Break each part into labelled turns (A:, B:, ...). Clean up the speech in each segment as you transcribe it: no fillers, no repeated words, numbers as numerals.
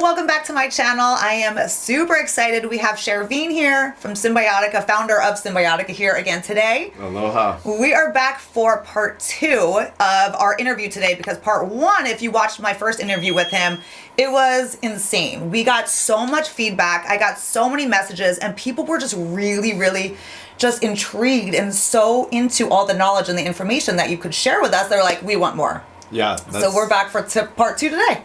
A: welcome back to my channel. I am super excited. We have Chervin here from Cymbiotika, founder of Cymbiotika, here again today.
B: Aloha.
A: We are back for part 2 of our interview today because part 1, if you watched my first interview with him, it was insane. We got so much feedback. I got so many messages and people were just really just intrigued and so into all the knowledge and the information that you could share with us. They're like, we want more.
B: Yeah.
A: So we're back for part 2 today.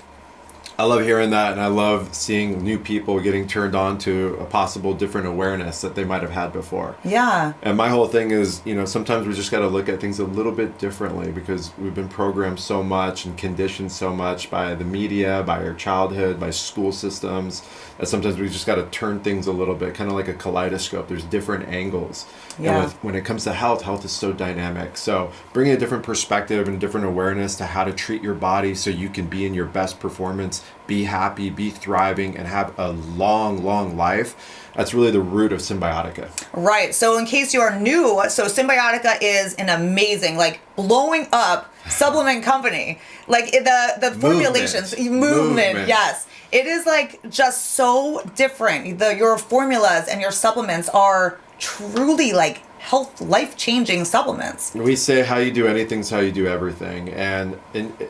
B: I love hearing that, and I love seeing new people getting turned on to a possible different awareness that they might have had before.
A: Yeah.
B: And my whole thing is, sometimes we just got to look at things a little bit differently because we've been programmed so much and conditioned so much by the media, by our childhood, by school systems, that sometimes we just got to turn things a little bit, kind of like a kaleidoscope. There's different angles.
A: Yeah.
B: And when it comes to health is so dynamic. So bringing a different perspective and different awareness to how to treat your body so you can be in your best performance, be happy, be thriving, and have a long life. That's really the root of Cymbiotika.
A: Right. So in case you are new, so Cymbiotika is an amazing, blowing up supplement company. The formulations, movement. Yes. It is just so different. Your formulas and your supplements are truly health, life-changing supplements.
B: We say how you do anything is how you do everything, and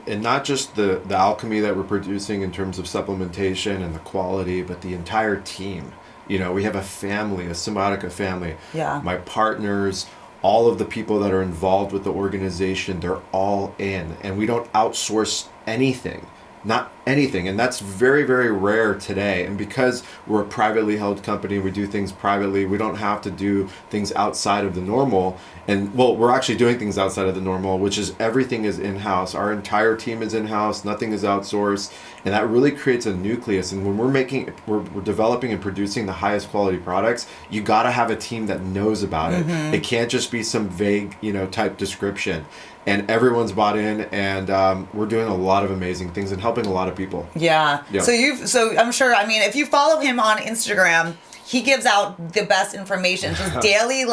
B: not just the alchemy that we're producing in terms of supplementation and the quality, but the entire team. We have a family, a Cymbiotika family.
A: Yeah.
B: My partners, all of the people that are involved with the organization, they're all in, and we don't outsource anything. Not anything, and that's very rare today. And because we're a privately held company, we do things privately, we don't have to do things outside of the normal. And we're actually doing things outside of the normal, which is everything is in-house. Our entire team is in-house, nothing is outsourced, and that really creates a nucleus. And when we're developing and producing the highest quality products, you got to have a team that knows about it.
A: Mm-hmm.
B: It can't just be some vague type description. And everyone's bought in, and we're doing a lot of amazing things and helping a lot of people.
A: Yeah.
B: Yeah.
A: So I'm sure, if you follow him on Instagram, he gives out the best information, just daily,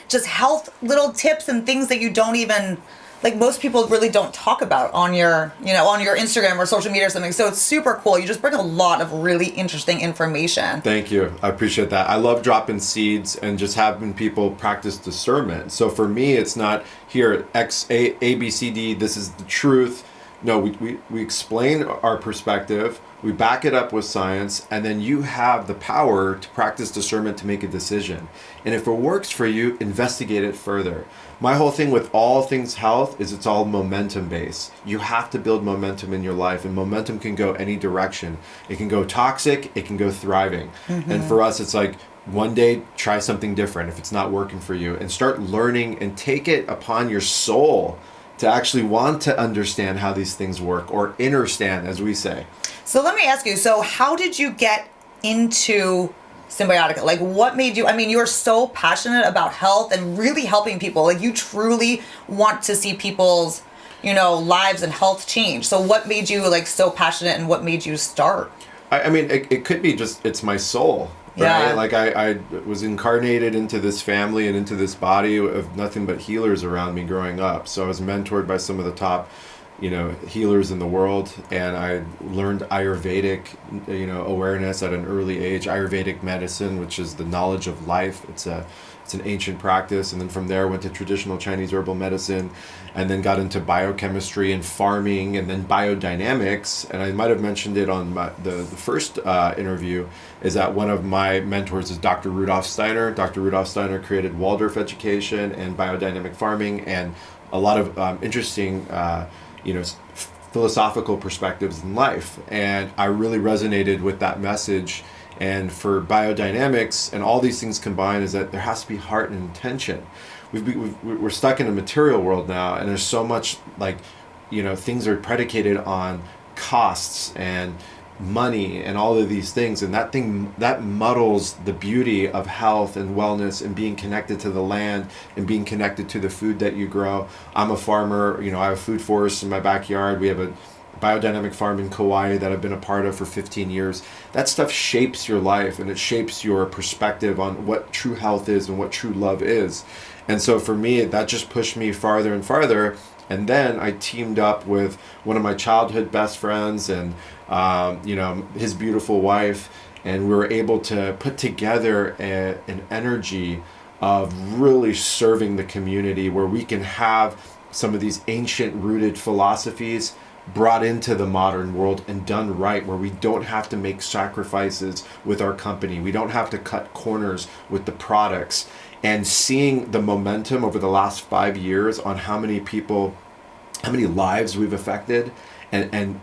A: just health little tips and things that you don't even, most people really don't talk about on your, on your Instagram or social media or something. So it's super cool. You just bring a lot of really interesting information.
B: Thank you. I appreciate that. I love dropping seeds and just having people practice discernment. So for me, it's not here, A, B, C, D, this is the truth. No, we explain our perspective, we back it up with science, and then you have the power to practice discernment to make a decision. And if it works for you, investigate it further. My whole thing with all things health is it's all momentum based. You have to build momentum in your life, and momentum can go any direction. It can go toxic, it can go thriving. Mm-hmm. And for us, it's one day, try something different if it's not working for you, and start learning and take it upon your soul to actually want to understand how these things work, or understand, as we say.
A: So let me ask you, so how did you get into Cymbiotika? What made you, you're so passionate about health and really helping people. You truly want to see people's, lives and health change. So what made you so passionate, and what made you start?
B: It could be just, it's my soul. Right?
A: Yeah.
B: I was incarnated into this family and into this body of nothing but healers around me growing up. So I was mentored by some of the top, healers in the world, and I learned Ayurvedic, awareness at an early age. Ayurvedic medicine, which is the knowledge of life. It's an ancient practice, and then from there went to traditional Chinese herbal medicine, and then got into biochemistry and farming, and then biodynamics. And I might have mentioned it on the first interview, is that one of my mentors is Dr. Rudolf Steiner. Dr. Rudolf Steiner created Waldorf education and biodynamic farming, and a lot of interesting philosophical perspectives in life. And I really resonated with that message. And for biodynamics and all these things combined, is that there has to be heart and intention. We're stuck in a material world now, and there's so much things are predicated on costs and money and all of these things, and that muddles the beauty of health and wellness and being connected to the land and being connected to the food that you grow. I'm a farmer, I have a food forest in my backyard. We have a biodynamic farm in Kauai that I've been a part of for 15 years. That stuff shapes your life, and it shapes your perspective on what true health is and what true love is. And so for me, that just pushed me farther and farther And then I teamed up with one of my childhood best friends and, his beautiful wife. And we were able to put together an energy of really serving the community where we can have some of these ancient rooted philosophies brought into the modern world and done right, where we don't have to make sacrifices with our company. We don't have to cut corners with the products. And seeing the momentum over the last 5 years on how many people, how many lives we've affected, and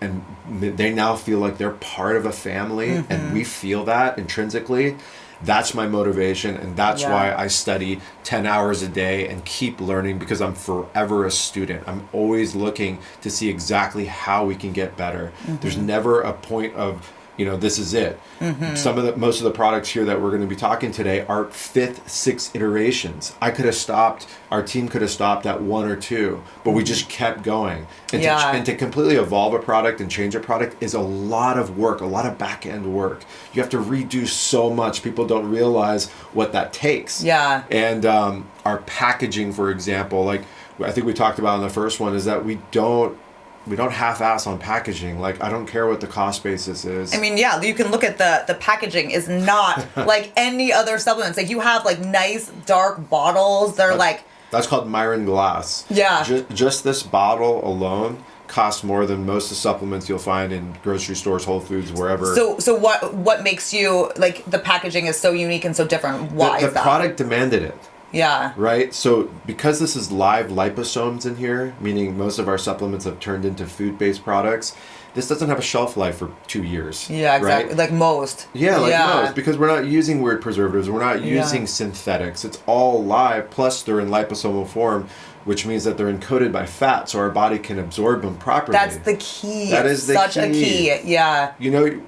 B: they now feel like they're part of a family, and we feel that intrinsically. That's my motivation, and that's why I study 10 hours a day and keep learning, because I'm forever a student. I'm always looking to see exactly how we can get better. There's never a point of, this is it. Most of the products here that we're going to be talking today are 5th, 6th iterations. Our team could have stopped at 1 or 2, but we just kept going. And to completely evolve a product and change a product is a lot of work, a lot of back end work. You have to redo so much. People don't realize what that takes. Yeah. And our packaging, for example, like I think we talked about in the first one, is that we don't half-ass on packaging. Like, I don't care what the cost basis is.
A: I mean, you can look at the packaging is not like any other supplements. Like, you have like nice dark bottles.
B: That's called Myron glass.
A: Yeah.
B: Just this bottle alone costs more than most of the supplements you'll find in grocery stores, Whole Foods, wherever.
A: So what makes you, like, the packaging is so unique and so different? Why is that?
B: The product demanded it.
A: Yeah.
B: Right? So because this is live liposomes in here, meaning most of our supplements have turned into food-based products, this doesn't have a shelf life for 2 years.
A: Yeah, exactly.
B: Right?
A: Like most.
B: Yeah, most. Because we're not using weird preservatives. We're not using synthetics. It's all live. Plus, they're in liposomal form, which means that they're encoded by fat, so our body can absorb them properly.
A: That's the key.
B: That is
A: such a key. Yeah.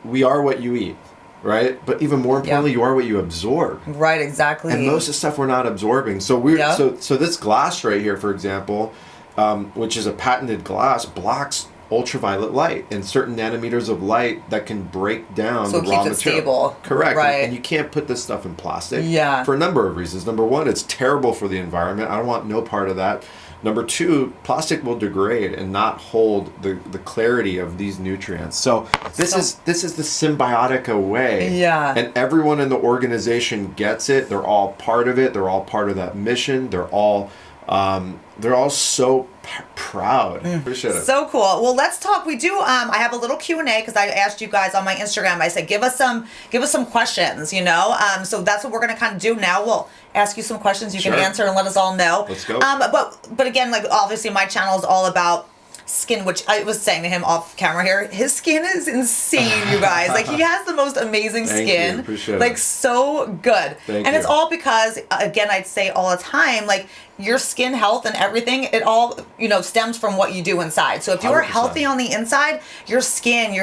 B: We are what you eat. Right? But even more importantly, you are what you absorb.
A: Right, exactly.
B: And most of the stuff we're not absorbing. So so this glass right here, for example, which is a patented glass, blocks ultraviolet light and certain nanometers of light that can break down the raw material. So it keeps it stable. Correct.
A: Right.
B: And you can't put this stuff in plastic.
A: Yeah.
B: For a number of reasons. Number one, it's terrible for the environment. I don't want no part of that. Number two, plastic will degrade and not hold the clarity of these nutrients. So this is the Cymbiotika way.
A: Yeah.
B: And everyone in the organization gets it. They're all part of it. They're all part of that mission. They're all so proud. Appreciate it.
A: So cool. Well, let's talk. We do. I have a little Q&A because I asked you guys on my Instagram. I said, give us some questions. So that's what we're gonna kind of do now. We'll ask you some questions you can answer and let us all know.
B: Let's go.
A: But again, like, obviously my channel is all about skin, which I was saying to him off camera here, his skin is insane, you guys. Like, he has the most amazing skin.
B: You. Appreciate
A: like
B: it.
A: So good.
B: Thank
A: and
B: you.
A: It's all because, again, I'd say all the time, like, your skin health and everything, it all, stems from what you do inside. So if you are
B: 100%.
A: healthy on the inside, your skin,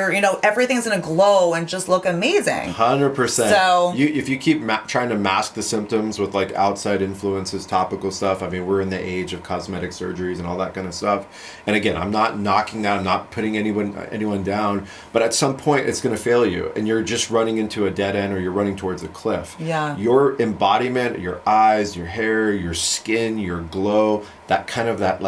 A: everything's gonna glow and just look amazing.
B: 100%.
A: So
B: if you keep trying to mask the symptoms with like outside influences, topical stuff. I mean, we're in the age of cosmetic surgeries and all that kind of stuff. And again, I'm not knocking that. I'm not putting anyone down. But at some point, it's going to fail you, and you're just running into a dead end, or you're running towards a cliff.
A: Yeah.
B: Your embodiment, your eyes, your hair, your skin, your glow, that kind of that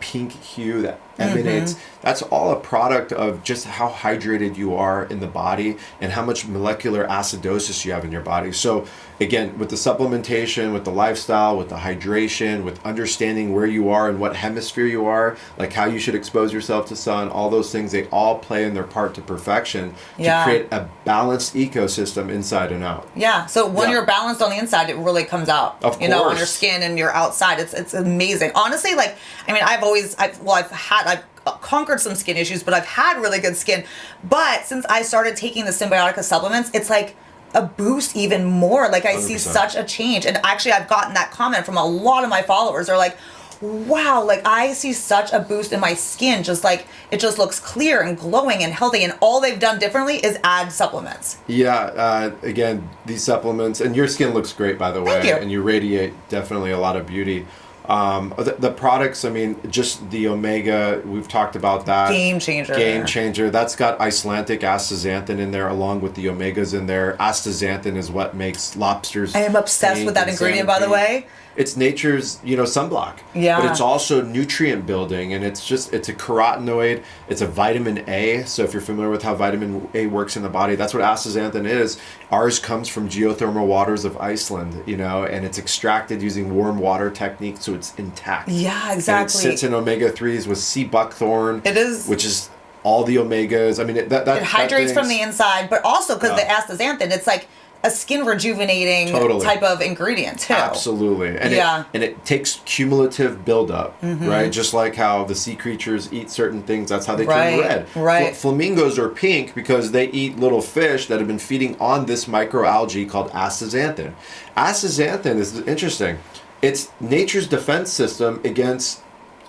B: pink hue that emanates, that's all a product of just how hydrated you are in the body and how much molecular acidosis you have in your body. So again, with the supplementation, with the lifestyle, with the hydration, with understanding where you are and what hemisphere you are, like how you should expose yourself to sun, all those things, they all play in their part to perfection to create a balanced ecosystem inside and out.
A: Yeah. So when you're balanced on the inside, it really comes out.
B: Of course.
A: On your skin and your outside. It's amazing. Honestly, like, I mean, I've conquered some skin issues, but I've had really good skin. But since I started taking the Cymbiotika supplements, it's like a boost even more. Like, I 100%. See such a change. And actually, I've gotten that comment from a lot of my followers. They're like, wow, like, I see such a boost in my skin. Just like, it just looks clear and glowing and healthy. And all they've done differently is add supplements.
B: Yeah. Again, these supplements, and your skin looks great, by the way.
A: Thank you.
B: And you radiate definitely a lot of beauty. The products, I mean, just the omega, we've talked about that.
A: Game changer.
B: That's got Icelandic astaxanthin in there along with the omegas in there. Astaxanthin is what makes lobsters.
A: I am obsessed with that ingredient, by the way.
B: it's nature's, sunblock.
A: Yeah.
B: But it's also nutrient building, and it's a carotenoid. It's a vitamin A. So if you're familiar with how vitamin A works in the body, that's what astaxanthin is. Ours comes from geothermal waters of Iceland, and it's extracted using warm water technique, so it's intact.
A: Yeah, exactly.
B: And it sits in omega-3s with sea buckthorn.
A: It is.
B: Which is all the omegas. I mean, it
A: hydrates from the inside, but also because the astaxanthin, it's like a skin rejuvenating type of ingredient too.
B: Absolutely. And it takes cumulative buildup, right? Just like how the sea creatures eat certain things, that's how they turn red.
A: Right.
B: Flamingos are pink because they eat little fish that have been feeding on this microalgae called astaxanthin. Astaxanthin is interesting. It's nature's defense system against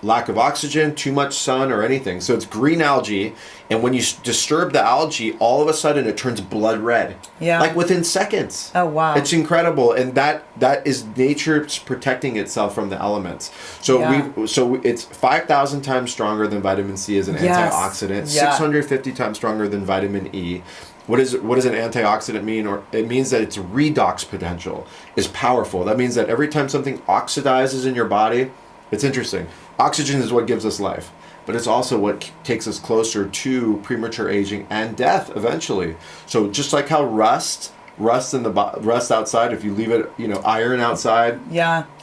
B: lack of oxygen, too much sun, or anything. So it's green algae, and when you disturb the algae, all of a sudden it turns blood red.
A: Yeah.
B: Like within seconds.
A: Oh, wow.
B: It's incredible, and that is nature protecting itself from the elements. So it's 5,000 times stronger than vitamin C as an antioxidant, 650 times stronger than vitamin E. What does an antioxidant mean? Or it means that its redox potential is powerful. That means that every time something oxidizes in your body, it's interesting. Oxygen is what gives us life, but it's also what takes us closer to premature aging and death eventually. So just like how rust outside, if you leave it, iron outside,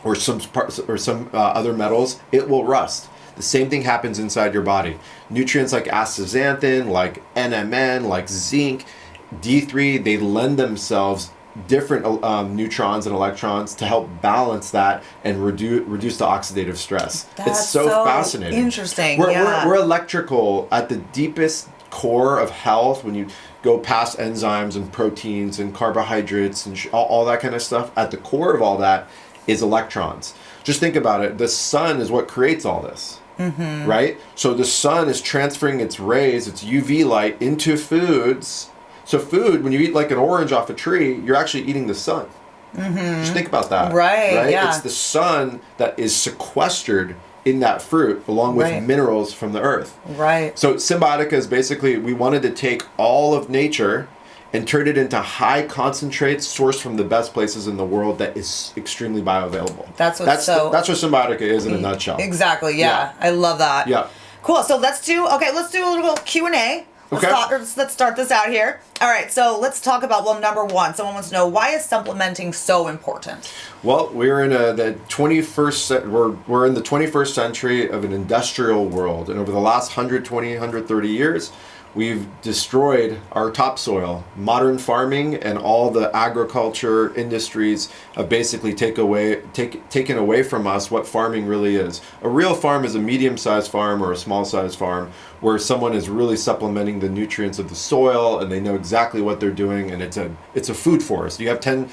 B: or some parts or some other metals, it will rust. The same thing happens inside your body. Nutrients like astaxanthin, like NMN, like zinc, D3, they lend themselves different neutrons and electrons to help balance that and reduce the oxidative stress. It's so fascinating.
A: Interesting.
B: We're electrical at the deepest core of health. When you go past enzymes and proteins and carbohydrates and all that kind of stuff, at the core of all that is electrons. Just think about it. The sun is what creates all this. Right? So the sun is transferring its rays, its UV light, into foods. So food, when you eat like an orange off a tree, you're actually eating the sun. Just think about that.
A: Right? Yeah.
B: It's the sun that is sequestered in that fruit along with minerals from the earth.
A: Right.
B: So Cymbiotika is basically, we wanted to take all of nature and turn it into high concentrates sourced from the best places in the world that is extremely bioavailable. That's what Cymbiotika is in a nutshell.
A: Exactly. Yeah. I love that.
B: Yeah.
A: Cool. So let's do a little Q&A. Let's start this out here. All right, so let's talk about, number one, someone wants to know, why is supplementing so important?
B: Well, we're in the 21st century of an industrial world, and over the last 120, 130 years, we've destroyed our topsoil. Modern farming and all the agriculture industries have basically taken away from us what farming really is. A real farm is a medium-sized farm or a small-sized farm where someone is really supplementing the nutrients of the soil, and they know exactly what they're doing, and it's a food forest. You have 20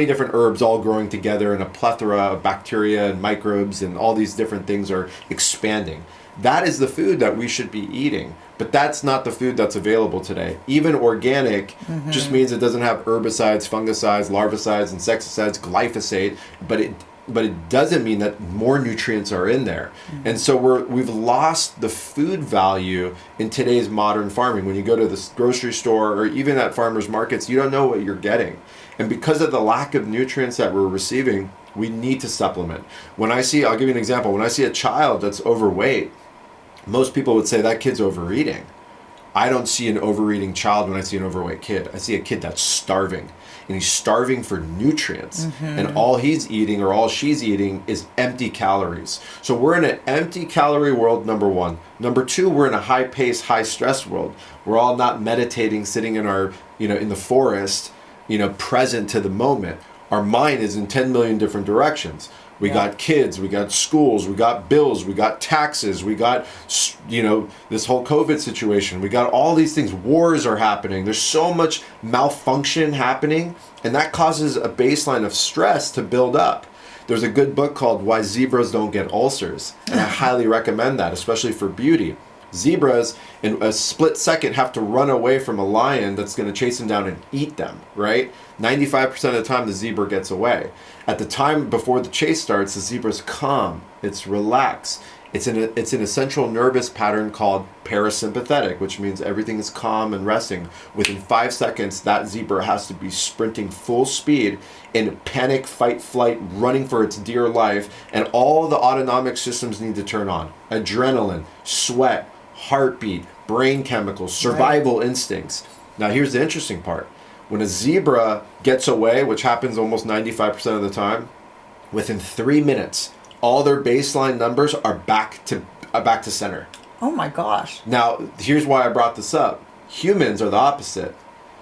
B: different herbs all growing together, and a plethora of bacteria and microbes, and all these different things are expanding. That is the food that we should be eating, but that's not the food that's available today. Even organic just means it doesn't have herbicides, fungicides, larvicides, insecticides, glyphosate, but it doesn't mean that more nutrients are in there. And so we've lost the food value in today's modern farming. When you go to the grocery store or even at farmers markets, you don't know what you're getting. And because of the lack of nutrients that we're receiving, we need to supplement. I'll give you an example. When I see a child that's overweight, most people would say that kid's overeating. I don't see an overeating child when I see an overweight kid. I see a kid that's starving. And he's starving for nutrients. And all he's eating or all she's eating is empty calories. So we're in an empty calorie world, number one. Number two, we're in a high pace, high stress world. We're all not meditating, sitting in our, in the forest, present to the moment. Our mind is in 10 million different directions. We got kids, we got schools, we got bills, we got taxes, we got, this whole COVID situation. We got all these things. Wars are happening. There's so much malfunction happening, and that causes a baseline of stress to build up. There's a good book called Why Zebras Don't Get Ulcers, and I highly recommend that, especially for beauty. Zebras, in a split second, have to run away from a lion that's going to chase them down and eat them, right? 95% of the time, the zebra gets away. At the time before the chase starts, the zebra's calm, it's relaxed, It's in a central nervous pattern called parasympathetic, which means everything is calm and resting. Within 5 seconds, that zebra has to be sprinting full speed in panic, fight, flight, running for its dear life, and all the autonomic systems need to turn on. Adrenaline, sweat, heartbeat, brain chemicals, survival instincts. Now here's the interesting part. When a zebra gets away, which happens almost 95% of the time, within 3 minutes, all their baseline numbers are back to center.
A: Oh my gosh.
B: Now, here's why I brought this up. Humans are the opposite.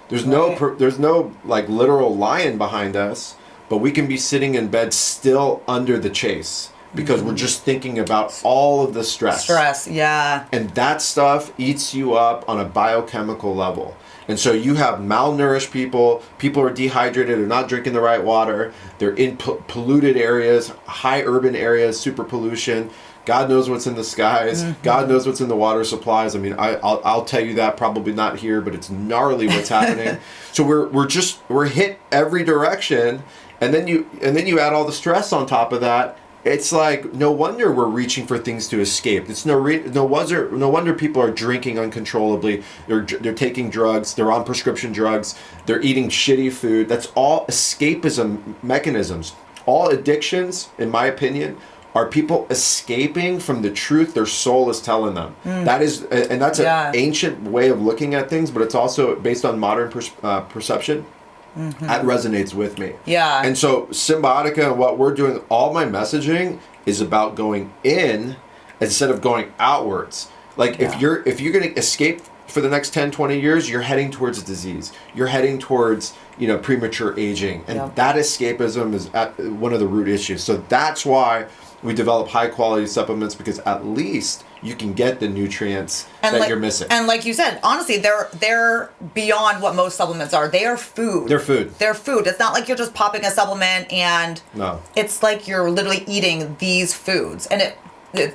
B: There's no like literal lion behind us, but we can be sitting in bed still under the chase because we're just thinking about all of the stress.
A: Stress, yeah.
B: And that stuff eats you up on a biochemical level. And so you have malnourished people are dehydrated, they're not drinking the right water, they're in polluted areas, high urban areas, super pollution. God knows what's in the skies. God knows what's in the water supplies. I mean, I'll tell you that, probably not here, but it's gnarly what's happening. So we're hit every direction, and then you add all the stress on top of that. It's like, no wonder we're reaching for things to escape. It's no wonder people are drinking uncontrollably. They're taking drugs. They're on prescription drugs. They're eating shitty food. That's all escapism mechanisms. All addictions, in my opinion, are people escaping from the truth their soul is telling them. That's an ancient way of looking at things, but it's also based on modern perception. That resonates with me.
A: Yeah.
B: And so Cymbiotika and what we're doing, all my messaging is about going in instead of going outwards. Like if you're going to escape for the next 10, 20 years, you're heading towards a disease. You're heading towards, premature aging. And that escapism is one of the root issues. So that's why we develop high quality supplements, because at least you can get the nutrients that you're missing.
A: And like you said, honestly, they're beyond what most supplements are. They are food.
B: They're food.
A: They're food. It's not like you're just popping a supplement and it's like you're literally eating these foods. And it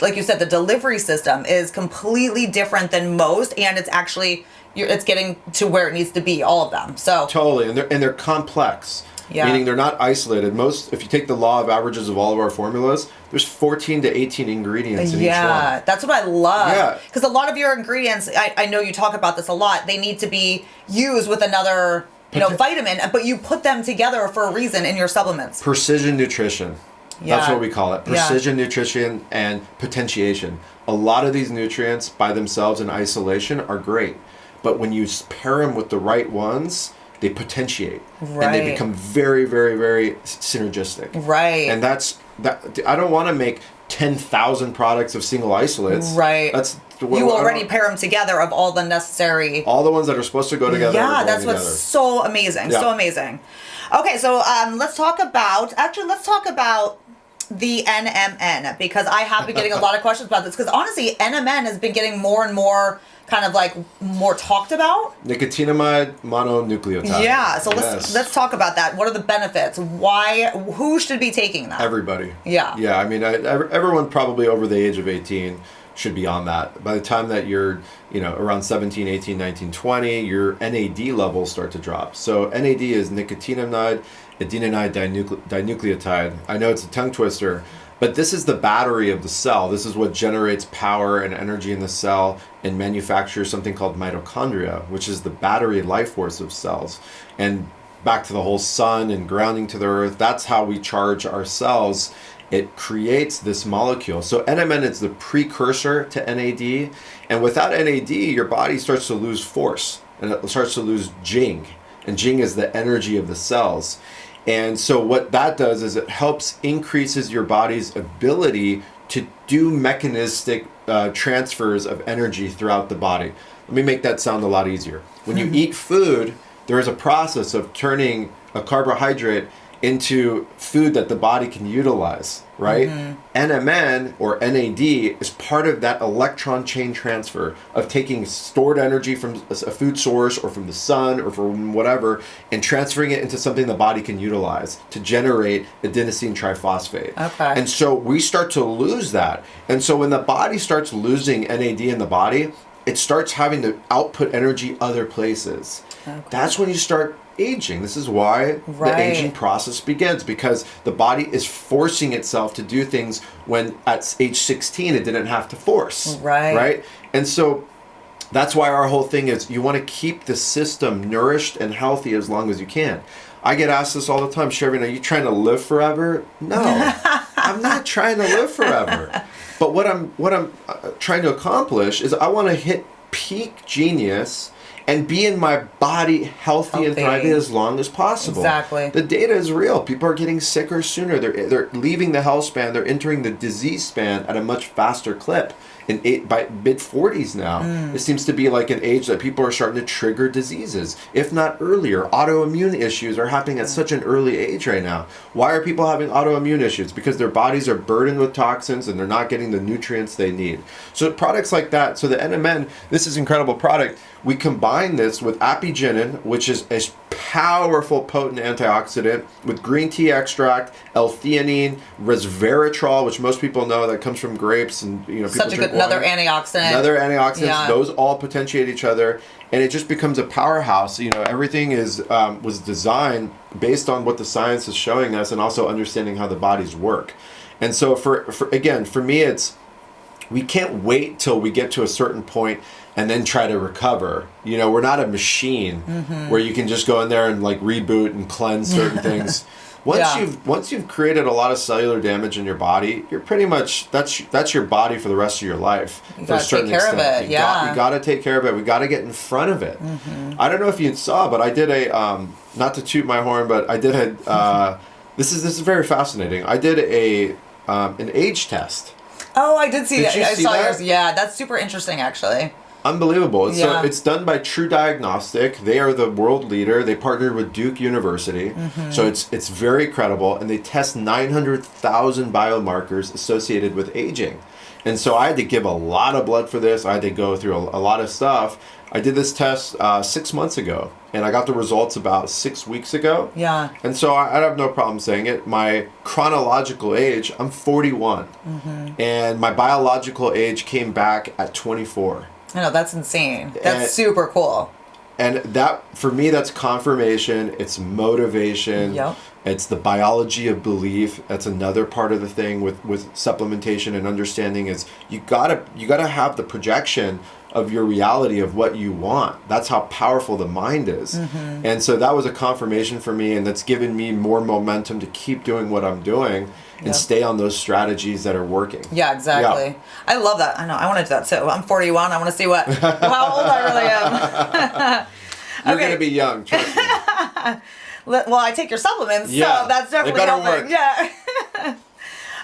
A: like you said, the delivery system is completely different than most, and it's actually it's getting to where it needs to be, all of them. So
B: totally, and they're complex. Yeah. Meaning they're not isolated. If you take the law of averages of all of our formulas, there's 14 to 18 ingredients in each one.
A: Yeah, that's what I love.
B: Yeah.
A: Because a lot of your ingredients, I know you talk about this a lot, they need to be used with another vitamin, but you put them together for a reason in your supplements.
B: Precision nutrition. Yeah. That's what we call it. Precision nutrition and potentiation. A lot of these nutrients by themselves in isolation are great, but when you pair them with the right ones, they potentiate, and they become very, very, very synergistic.
A: Right.
B: And that's that. I don't want to make 10,000 products of single isolates.
A: Right.
B: That's
A: you already pair them together of all the necessary.
B: All the ones that are supposed to go together.
A: Yeah, that's what's so amazing. Yeah. So amazing. Okay, so let's talk about the NMN, because I have been getting a lot of questions about this, because honestly, NMN has been getting more and more kind of like more talked about. Nicotinamide
B: Mononucleotide.
A: Yeah, so let's talk about that. What are the benefits? Who should be taking that?
B: Everybody.
A: Yeah.
B: Yeah, I mean, everyone probably over the age of 18 should be on that. By the time that you're, around 17, 18, 19, 20, your NAD levels start to drop. So NAD is nicotinamide adenine dinucleotide. I know it's a tongue twister, but this is the battery of the cell. This is what generates power and energy in the cell and manufactures something called mitochondria, which is the battery life force of cells. And back to the whole sun and grounding to the earth, that's how we charge our cells. It creates this molecule. So NMN is the precursor to NAD. And without NAD, your body starts to lose force and it starts to lose Jing. And Jing is the energy of the cells. And so what that does is it increases your body's ability to do mechanistic transfers of energy throughout the body. Let me make that sound a lot easier. When you eat food, there is a process of turning a carbohydrate into food that the body can utilize, right? NMN or NAD is part of that electron chain transfer of taking stored energy from a food source or from the sun or from whatever and transferring it into something the body can utilize to generate adenosine triphosphate.
A: Okay.
B: And so we start to lose that. And so when the body starts losing NAD in the body, it starts having to output energy other places. Okay. That's when you start aging. This is why the aging process begins, because the body is forcing itself to do things when at age 16 it didn't have to force. Right? And so that's why our whole thing is you want to keep the system nourished and healthy as long as you can. I get asked this all the time, Chervin, are you trying to live forever? No, I'm not trying to live forever. But what I'm trying to accomplish is I want to hit peak genius and be in my body healthy and thriving as long as possible.
A: Exactly.
B: The data is real. People are getting sicker sooner. They're leaving the health span. They're entering the disease span at a much faster clip. By mid-40s now. It seems to be like an age that people are starting to trigger diseases, if not earlier. Autoimmune issues are happening at such an early age right now. Why are people having autoimmune issues? Because their bodies are burdened with toxins and they're not getting the nutrients they need. So products like that, so the NMN, this is an incredible product. We combine this with apigenin, which is a powerful, potent antioxidant, with green tea extract, L-theanine, resveratrol, which most people know that comes from grapes, and people drink
A: another antioxidant.
B: Another antioxidant. Yeah. Those all potentiate each other, and it just becomes a powerhouse. Everything was designed based on what the science is showing us, and also understanding how the bodies work. And so for me, it's we can't wait till we get to a certain point and then try to recover. We're not a machine where you can just go in there and like reboot and cleanse certain things. Once you've created a lot of cellular damage in your body, you're pretty much that's your body for the rest of your life.
A: You gotta take care of it.
B: You gotta take care of it. We gotta get in front of it. I don't know if you saw, but I did a not to toot my horn, but I did a this is very fascinating. I did an age test.
A: Oh, I did see that. I saw
B: that?
A: yours. Yeah, that's super interesting, actually.
B: Unbelievable. So it's done by True Diagnostic. They are the world leader. They partnered with Duke University. So it's very credible, and they test 900,000 biomarkers associated with aging. And so I had to give a lot of blood for this. I had to go through a lot of stuff. I did this test 6 months ago, and I got the results about 6 weeks ago.
A: Yeah.
B: And so I have no problem saying it. My chronological age, I'm 41. And my biological age came back at 24.
A: I know, that's insane. That's super cool.
B: And that, for me, that's confirmation. It's motivation.
A: Yep.
B: It's the biology of belief. That's another part of the thing with supplementation and understanding is you gotta have the projection of your reality of what you want. That's how powerful the mind is. And so that was a confirmation for me, and that's given me more momentum to keep doing what I'm doing and stay on those strategies that are working.
A: Yeah, exactly. Yeah. I love that. I know. I want to do that too. I'm 41. I want to see how old I really am.
B: You're going to be young, trust me.
A: Well, I take your supplements, so that's definitely helping. Work. Yeah.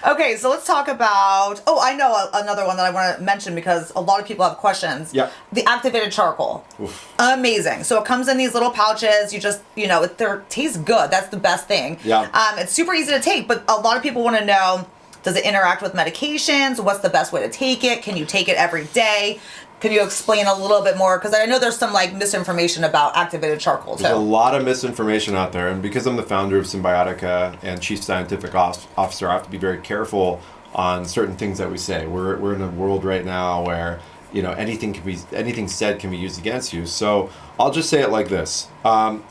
A: Okay, so let's talk about, I know another one that I want to mention because a lot of people have questions.
B: Yeah.
A: The activated charcoal.
B: Oof.
A: Amazing. So it comes in these little pouches. You just, it tastes good. That's the best thing.
B: Yeah.
A: It's super easy to take, but a lot of people want to know, does it interact with medications? What's the best way to take it? Can you take it every day? Can you explain a little bit more? Because I know there's some misinformation about activated charcoal too.
B: There's a lot of misinformation out there, and because I'm the founder of Cymbiotika and chief scientific officer, I have to be very careful on certain things that we say. We're in a world right now where anything said can be used against you. So I'll just say it like this: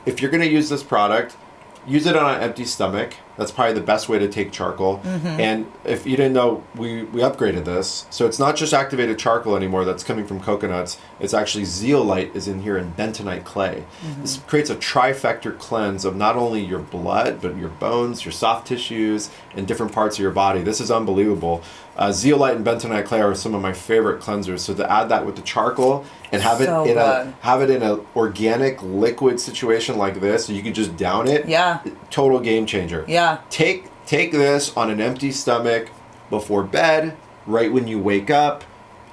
B: if you're going to use this product, use it on an empty stomach. That's probably the best way to take charcoal. And if you didn't know, we upgraded this. So it's not just activated charcoal anymore that's coming from coconuts. It's actually zeolite is in here and bentonite clay. This creates a trifecta cleanse of not only your blood, but your bones, your soft tissues, and different parts of your body. This is unbelievable. Zeolite and bentonite clay are some of my favorite cleansers. So to add that with the charcoal and have it in an organic liquid situation like this, so you can just down it.
A: Yeah.
B: Total game changer.
A: Yeah.
B: Take this on an empty stomach before bed, right when you wake up,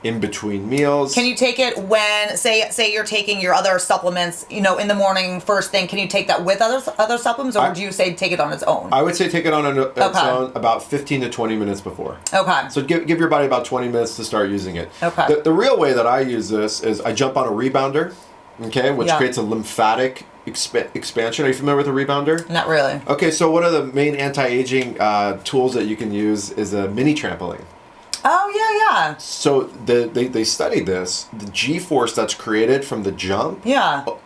B: in between meals.
A: Can you take it when, say you're taking your other supplements, in the morning first thing? Can you take that with other supplements, or would you say take it on its own?
B: I would say take it on its own about 15 to 20 minutes before.
A: Okay.
B: So give your body about 20 minutes to start using it.
A: Okay.
B: The real way that I use this is I jump on a rebounder, which creates a lymphatic expansion. Are you familiar with a rebounder?
A: Not really.
B: Okay, so one of the main anti-aging tools that you can use is a mini trampoline.
A: Oh, yeah.
B: So they studied this. The G-force that's created from the jump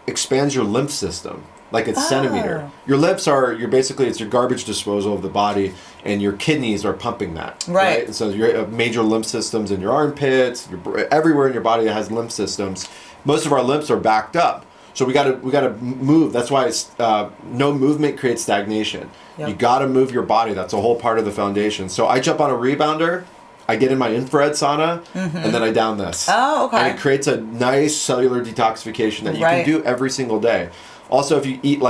B: expands your lymph system. like a centimeter. Your lymph it's your garbage disposal of the body, and your kidneys are pumping that.
A: Right.
B: And so your major lymph systems in your armpits, everywhere in your body that has lymph systems. Most of our lymphs are backed up. So we gotta move. That's why no movement creates stagnation. Yep. You gotta move your body. That's a whole part of the foundation. So I jump on a rebounder, I get in my infrared sauna, and then I down this.
A: Oh, okay.
B: And it creates a nice cellular detoxification that you can do every single day. Also, if you eat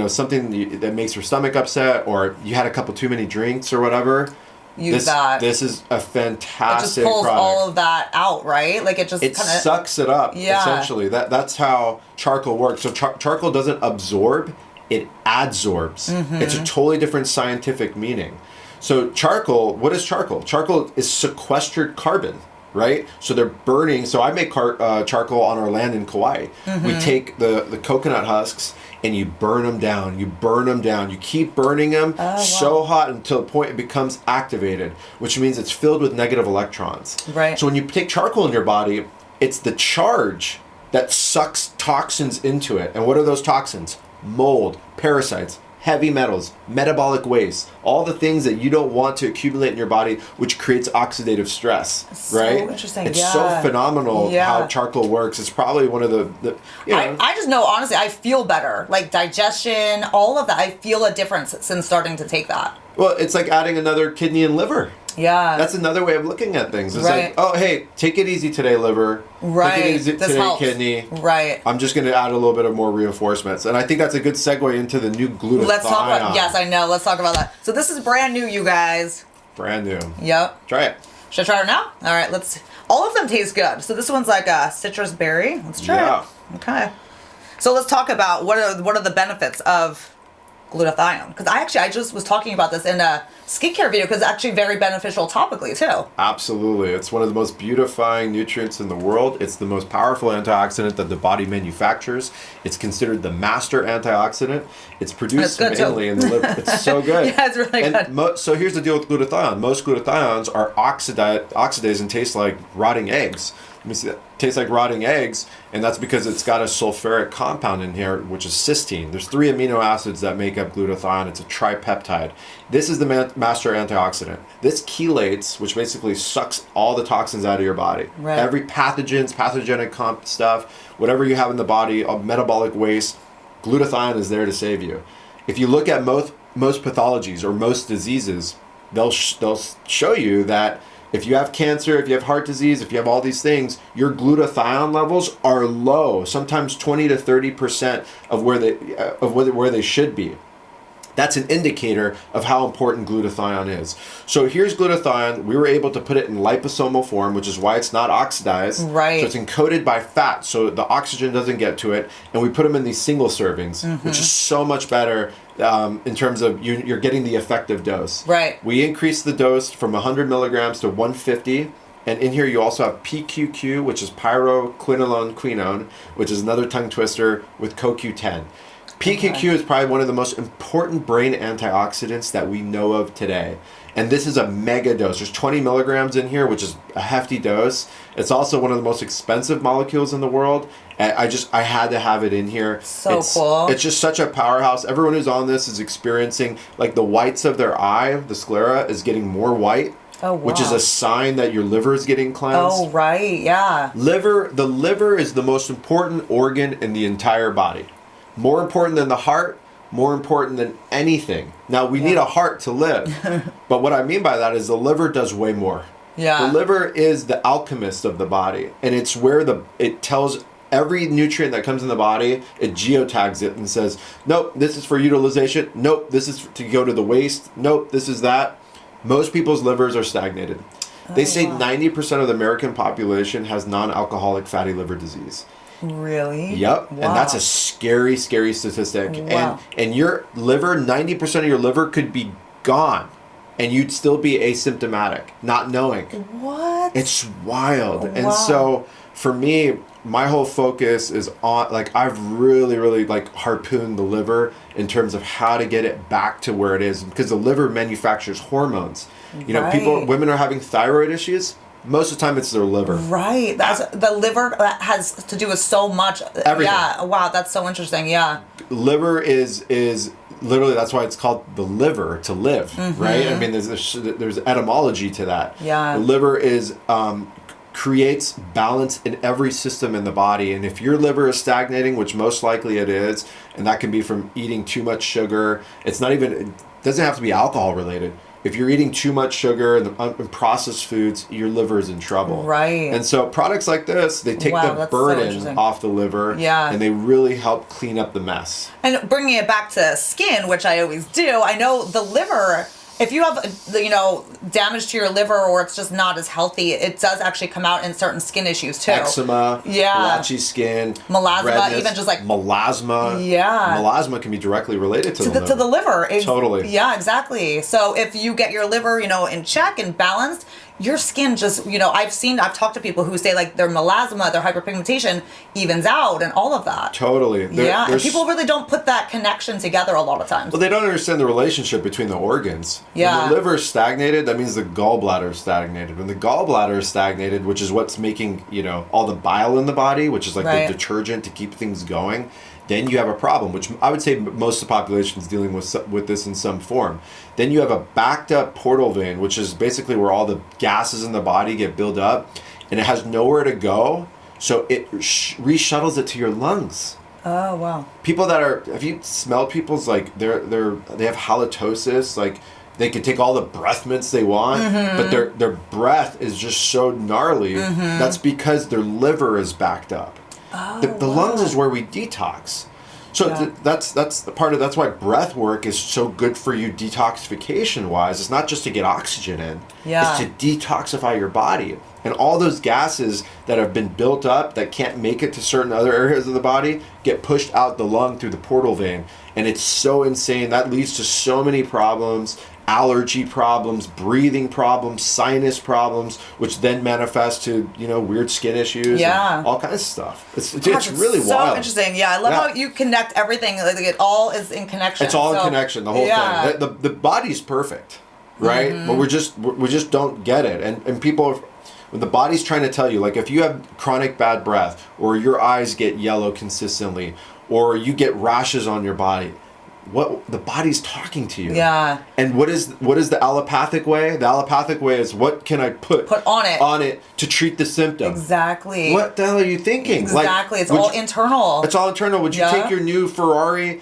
B: something that makes your stomach upset, or you had a couple too many drinks or whatever, this is a fantastic
A: It just pulls
B: product.
A: all of that out, right? Like it
B: sucks it up, essentially. That's how charcoal works. So charcoal doesn't absorb, it adsorbs. It's a totally different scientific meaning. So charcoal, what is charcoal? Charcoal is sequestered carbon, right? So they're burning. So I make charcoal on our land in Kauai. We take the coconut husks and you burn them down. You keep burning them so hot until the point it becomes activated, which means it's filled with negative electrons.
A: Right.
B: So when you take charcoal in your body, it's the charge that sucks toxins into it. And what are those toxins? Mold, parasites, heavy metals, metabolic waste, all the things that you don't want to accumulate in your body, which creates oxidative stress, right?
A: So interesting.
B: It's so phenomenal how charcoal works. It's probably one of the
A: I just know, honestly, I feel better. Like digestion, all of that. I feel a difference since starting to take that.
B: Well, it's like adding another kidney and liver.
A: Yeah.
B: That's another way of looking at things. It's like, oh, hey, take it easy today, liver.
A: Right.
B: Take it easy today, kidney.
A: Right.
B: I'm just going to add a little bit of more reinforcements. And I think that's a good segue into the new glutathione.
A: Let's talk about, yes, I know. Let's talk about that. So this is brand new, you guys.
B: Brand new.
A: Yep.
B: Try it.
A: Should I try it now? All right, all of them taste good. So this one's like a citrus berry. Let's try it. Okay. So let's talk about what are the benefits of glutathione, because I just was talking about this in a skincare video, because it's actually very beneficial topically too.
B: Absolutely. It's one of the most beautifying nutrients in the world. It's the most powerful antioxidant that the body manufactures. It's considered the master antioxidant. It's produced mainly in the liver. It's so good.
A: Yeah, it's really good.
B: So here's the deal with glutathione. Most glutathiones are oxidized and taste like rotting eggs. Let me see that. Tastes like rotting eggs, and that's because it's got a sulfuric compound in here, which is cysteine. There's 3 amino acids that make up glutathione. It's a tripeptide. This is the master antioxidant. This chelates, which basically sucks all the toxins out of your body.
A: Right.
B: Every pathogenic stuff, whatever you have in the body, metabolic waste, glutathione is there to save you. If you look at most pathologies or most diseases, they'll show you that if you have cancer, if you have heart disease, if you have all these things, your glutathione levels are low, sometimes 20 to 30% of where they should be. That's an indicator of how important glutathione is. So here's glutathione. We were able to put it in liposomal form, which is why it's not oxidized.
A: Right.
B: So it's encoded by fat, so the oxygen doesn't get to it. And we put them in these single servings, which is so much better in terms of you're getting the effective dose.
A: Right.
B: We increased the dose from 100 milligrams to 150. And in here you also have PQQ, which is pyroquinone, which is another tongue twister, with CoQ10. PQQ is probably one of the most important brain antioxidants that we know of today. And this is a mega dose. There's 20 milligrams in here, which is a hefty dose. It's also one of the most expensive molecules in the world. And I had to have it in here.
A: Cool.
B: It's just such a powerhouse. Everyone who's on this is experiencing, like, the whites of their eye, the sclera, is getting more white.
A: Oh, wow.
B: Which is a sign that your liver is getting cleansed.
A: Oh, right, yeah.
B: The liver is the most important organ in the entire body. More important than the heart, more important than anything. Now, we need a heart to live. But what I mean by that is the liver does way more.
A: Yeah.
B: The liver is the alchemist of the body. And it's where it tells every nutrient that comes in the body, it geotags it and says, nope, this is for utilization. Nope, this is to go to the waste. Nope, this is that. Most people's livers are stagnated. They say 90% of the American population has non-alcoholic fatty liver disease.
A: Really?
B: Yep.
A: Wow.
B: And that's a scary, scary statistic.
A: Wow.
B: And your liver, 90% of your liver could be gone and you'd still be asymptomatic, not knowing.
A: What?
B: It's wild.
A: Wow.
B: And so for me, my whole focus is on, like, I've really, really, like, harpooned the liver in terms of how to get it back to where it is, because the liver manufactures hormones. You know, women are having thyroid issues. most of the time it's their liver.
A: Right. That's the liver has to do with so much.
B: Everything.
A: Yeah. Wow. That's so interesting. Yeah.
B: Liver is literally, that's why it's called the liver, to live, right? I mean, there's etymology to that.
A: Yeah.
B: The liver is creates balance in every system in the body, and if your liver is stagnating, which most likely it is, and that can be from eating too much sugar. It doesn't have to be alcohol related. If you're eating too much sugar and processed foods, your liver is in trouble.
A: Right.
B: And so products like this, they take the burden off the liver, and they really help clean up the mess.
A: And bringing it back to skin, which I always do, I know the liver, if you have, damage to your liver or it's just not as healthy, it does actually come out in certain skin issues too.
B: Eczema, blotchy skin,
A: melasma,
B: redness,
A: even just like
B: melasma.
A: Yeah.
B: Melasma can be directly related to the liver.
A: To the liver.
B: Totally.
A: Yeah, exactly. So if you get your liver, in check and balanced, your skin just, I've talked to people who say like their melasma, their hyperpigmentation evens out and all of that.
B: Totally.
A: And people really don't put that connection together a lot of times.
B: Well, they don't understand the relationship between the organs.
A: Yeah.
B: When the liver is stagnated, that means the gallbladder is stagnated. When the gallbladder is stagnated, which is what's making, all the bile in the body, which is like the detergent to keep things going, then you have a problem, which I would say most of the population is dealing with this in some form. Then you have a backed up portal vein, which is basically where all the gases in the body get built up, and it has nowhere to go, so it reshuttles it to your lungs.
A: Oh, wow.
B: People have you smelled people's, like, they have halitosis, like, they can take all the breath mints they want, but their breath is just so gnarly. That's because their liver is backed up.
A: Oh,
B: the lungs is where we detox. So that's why breath work is so good for you detoxification wise. It's not just to get oxygen in. It's to detoxify your body. And all those gases that have been built up that can't make it to certain other areas of the body get pushed out the lung through the portal vein. And it's so insane. That leads to so many problems. Allergy problems, breathing problems, sinus problems, which then manifest to, weird skin issues, and all kinds of stuff. It's really
A: so
B: wild.
A: Interesting. Yeah, I love how you connect everything. Like it all is in connection.
B: It's all in connection. The whole thing. The body's perfect, right? But we just don't get it. And people, when the body's trying to tell you, like if you have chronic bad breath, or your eyes get yellow consistently, or you get rashes on your body, what the body's talking to you.
A: Yeah.
B: And what is the allopathic way? The allopathic way is, what can I put on it to treat the symptom?
A: Exactly.
B: What the hell are you thinking?
A: Exactly. It's all internal.
B: It's all internal. Would you take your new Ferrari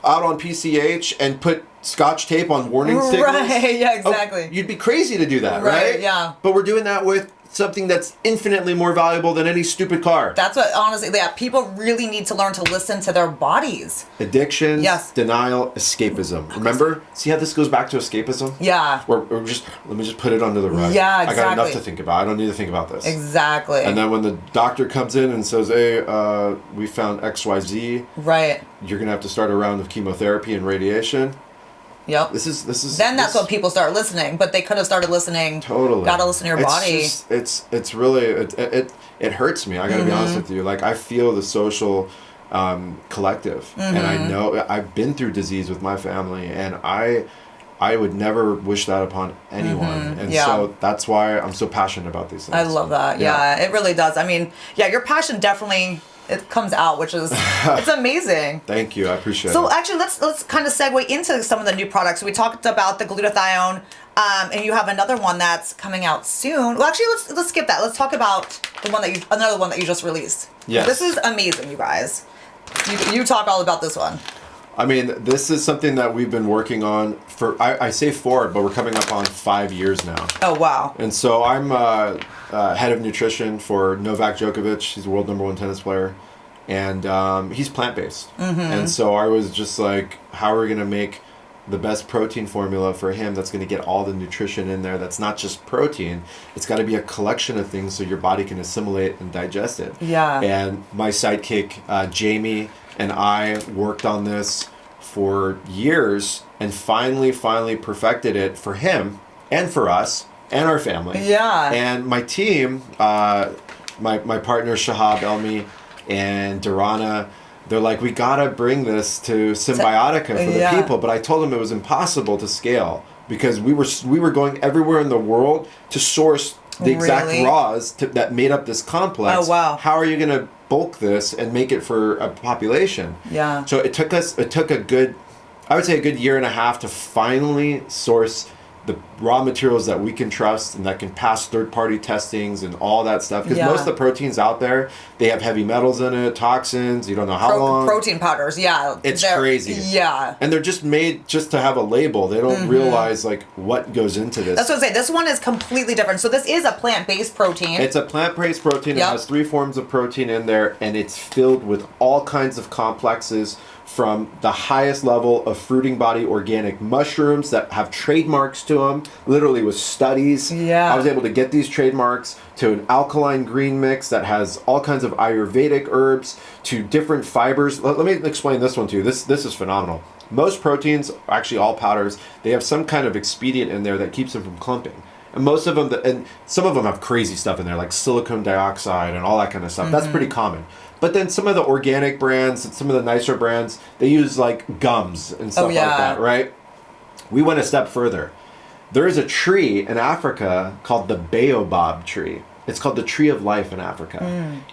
B: out on PCH and put Scotch tape on warning signals?
A: Right. Yeah, exactly.
B: Oh, you'd be crazy to do that, right?
A: Yeah.
B: But we're doing that with something that's infinitely more valuable than any stupid car.
A: That's what, honestly, people really need to learn to listen to their bodies.
B: Addictions, denial, escapism. Remember? See how this goes back to escapism?
A: Yeah.
B: Or just, let me just put it under the rug.
A: Yeah, exactly.
B: I got enough to think about. I don't need to think about this.
A: Exactly.
B: And then when the doctor comes in and says, hey, we found XYZ.
A: Right.
B: You're going to have to start a round of chemotherapy and radiation.
A: Yep.
B: This is.
A: Then that's when people start listening, but they could have started listening.
B: Totally.
A: Got to listen to your body.
B: It's really it hurts me. I got to be honest with you. Like I feel the social collective, and I know I've been through disease with my family, and I would never wish that upon anyone, and so that's why I'm so passionate about these things.
A: I love that. Yeah, it really does. I mean, your passion definitely. It comes out, which is it's amazing.
B: Thank you, I appreciate it.
A: So actually, let's kind of segue into some of the new products. We talked about the glutathione, and you have another one that's coming out soon. Well, actually, let's skip that. Let's talk about another one that you just released.
B: Yes.
A: This is amazing, you guys. You talk all about this one.
B: I mean, this is something that we've been working on for, I say but we're coming up on 5 years now.
A: Oh, wow.
B: And so I'm head of nutrition for Novak Djokovic. He's the world #1 tennis player. And he's plant-based. And so I was just like, how are we going to make the best protein formula for him that's going to get all the nutrition in there that's not just protein. It's got to be a collection of things so your body can assimilate and digest it.
A: Yeah.
B: And my sidekick, Jamie, and I worked on this for years and finally perfected it for him and for us and our family.
A: Yeah.
B: And my team, my partner Shahab Elmi and Durana, they're like, we gotta bring this to Cymbiotika for the people. But I told them it was impossible to scale because we were going everywhere in the world to source the exact raws that made up this complex.
A: Oh, wow.
B: How are you going to bulk this and make it for a population?
A: Yeah.
B: So it took a good, I would say a good year and a half to finally source the raw materials that we can trust and that can pass third-party testings and all that stuff. Because most of the proteins out there, they have heavy metals in it, toxins, you don't know how long.
A: Protein powders, yeah.
B: It's crazy.
A: Yeah.
B: And they're just made just to have a label. They don't realize like what goes into this.
A: That's what I'm saying. This one is completely different. So this is a plant-based protein.
B: It's a plant-based protein. It has 3 forms of protein in there, and it's filled with all kinds of complexes, from the highest level of fruiting body organic mushrooms that have trademarks to them, literally with studies.
A: Yeah.
B: I was able to get these trademarks, to an alkaline green mix that has all kinds of Ayurvedic herbs, to different fibers. Let me explain this one to you. This is phenomenal. Most proteins, actually all powders, they have some kind of expedient in there that keeps them from clumping. And most of them, and some of them have crazy stuff in there, like silicon dioxide and all that kind of stuff. That's pretty common. But then some of the organic brands and some of the nicer brands, they use like gums and stuff like that, right? We went a step further. There is a tree in Africa called the baobab tree. It's called the tree of life in Africa.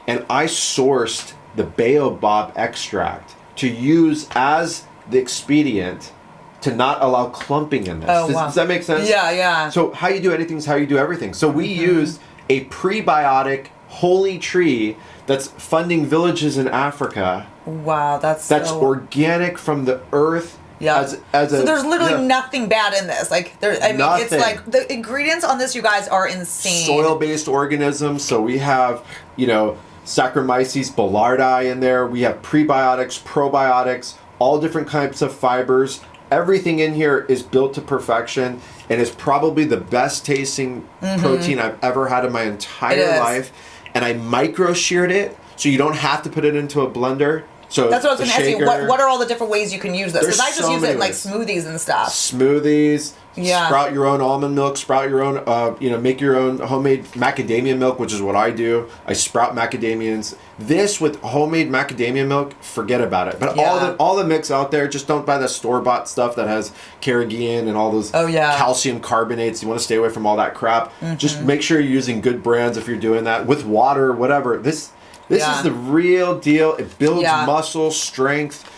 B: And I sourced the baobab extract to use as the expedient to not allow clumping in this. Does that make sense?
A: Yeah, yeah.
B: So how you do anything is how you do everything. So we used a prebiotic holy tree that's funding villages in Africa.
A: Wow, that's
B: organic from the earth.
A: Yeah. So there's literally nothing bad in this. Like it's like the ingredients on this, you guys, are insane.
B: Soil-based organisms. So we have, Saccharomyces boulardii in there. We have prebiotics, probiotics, all different types of fibers. Everything in here is built to perfection and is probably the best tasting protein I've ever had in my entire life. And I micro sheared it, so you don't have to put it into a blender. So
A: that's what I was going to ask you. What are all the different ways you can use this? Because I just use it in like smoothies and stuff.
B: Smoothies. Yeah. Sprout your own almond milk. Sprout your own. Make your own homemade macadamia milk, which is what I do. I sprout macadamians. This with homemade macadamia milk, forget about it. But all the mix out there, just don't buy the store-bought stuff that has carrageenan and all those calcium carbonates. You want to stay away from all that crap. Just make sure you're using good brands if you're doing that with water, whatever. This is the real deal. It builds muscle strength.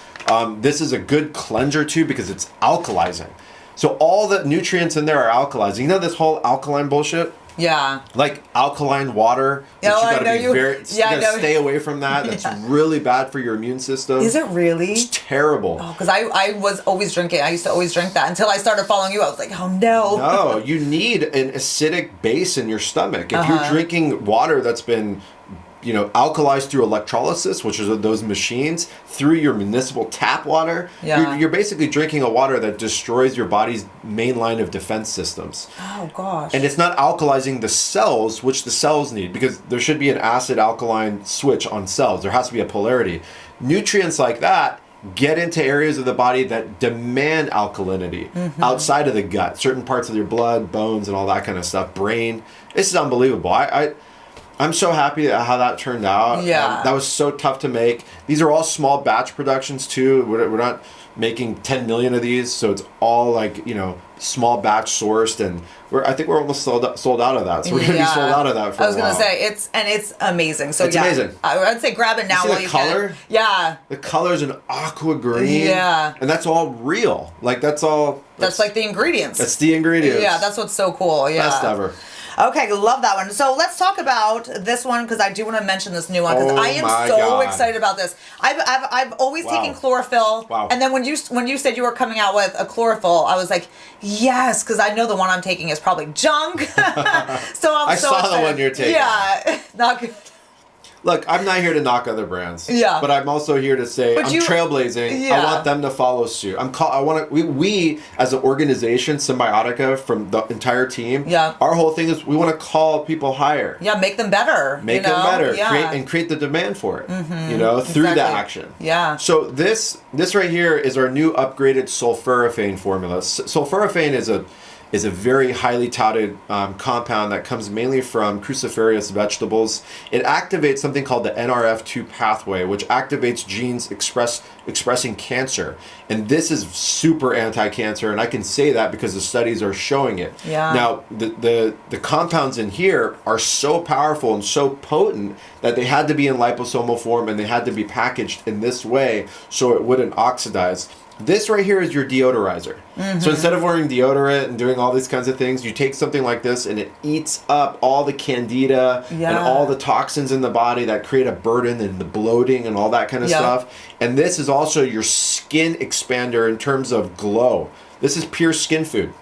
B: This is a good cleanser too because it's alkalizing. So all the nutrients in there are alkalizing. You know this whole alkaline bullshit?
A: Yeah.
B: Like alkaline water. You gotta stay away from that. That's really bad for your immune system.
A: Is it really?
B: It's terrible.
A: Oh, because I was always drinking. I used to always drink that until I started following you. I was like, oh no.
B: No, you need an acidic base in your stomach. If you're drinking water that's been alkalized through electrolysis, which is those machines, through your municipal tap water, you're basically drinking a water that destroys your body's main line of defense systems.
A: Oh, gosh.
B: And it's not alkalizing the cells, which the cells need, because there should be an acid-alkaline switch on cells. There has to be a polarity. Nutrients like that get into areas of the body that demand alkalinity outside of the gut, certain parts of your blood, bones, and all that kind of stuff, brain. This is unbelievable. I'm so happy at how that turned out.
A: Yeah.
B: That was so tough to make. These are all small batch productions too. We're not making 10 million of these, so it's all like, small batch sourced, and I think we're almost sold out of that. So we're going to be sold out of that for a while. I was going to
A: say, it's amazing. So
B: it's amazing.
A: I'd say grab it now
B: while you can. The color?
A: Yeah.
B: The color's an aqua green.
A: Yeah.
B: And that's all real. Like that's
A: like the ingredients.
B: That's the ingredients.
A: Yeah, that's what's so cool. Yeah.
B: Best ever.
A: Okay, love that one. So let's talk about this one because I do want to mention this new one because I am so excited about this. I've always taken chlorophyll, and then when you said you were coming out with a chlorophyll, I was like, yes, because I know the one I'm taking is probably junk. So I
B: saw the one you're taking.
A: Yeah, not good.
B: Look, I'm not here to knock other brands.
A: Yeah.
B: But I'm also here to say I'm trailblazing. Yeah. I want them to follow suit. We as an organization, Cymbiotika, from the entire team.
A: Yeah.
B: Our whole thing is we want to call people higher.
A: Yeah, make them better.
B: Make them better. Yeah. Create the demand for it. Through the action.
A: Yeah.
B: So this right here is our new upgraded sulforaphane formula. Sulforaphane is is a very highly touted compound that comes mainly from cruciferous vegetables. It activates something called the NRF2 pathway, which activates genes expressing cancer. And this is super anti-cancer, and I can say that because the studies are showing it.
A: Yeah.
B: Now, the compounds in here are so powerful and so potent that they had to be in liposomal form, and they had to be packaged in this way so it wouldn't oxidize. This right here is your deodorizer. So instead of wearing deodorant and doing all these kinds of things, you take something like this and it eats up all the candida and all the toxins in the body that create a burden and the bloating and all that kind of stuff. And this is also your skin expander in terms of glow. This is pure skin food.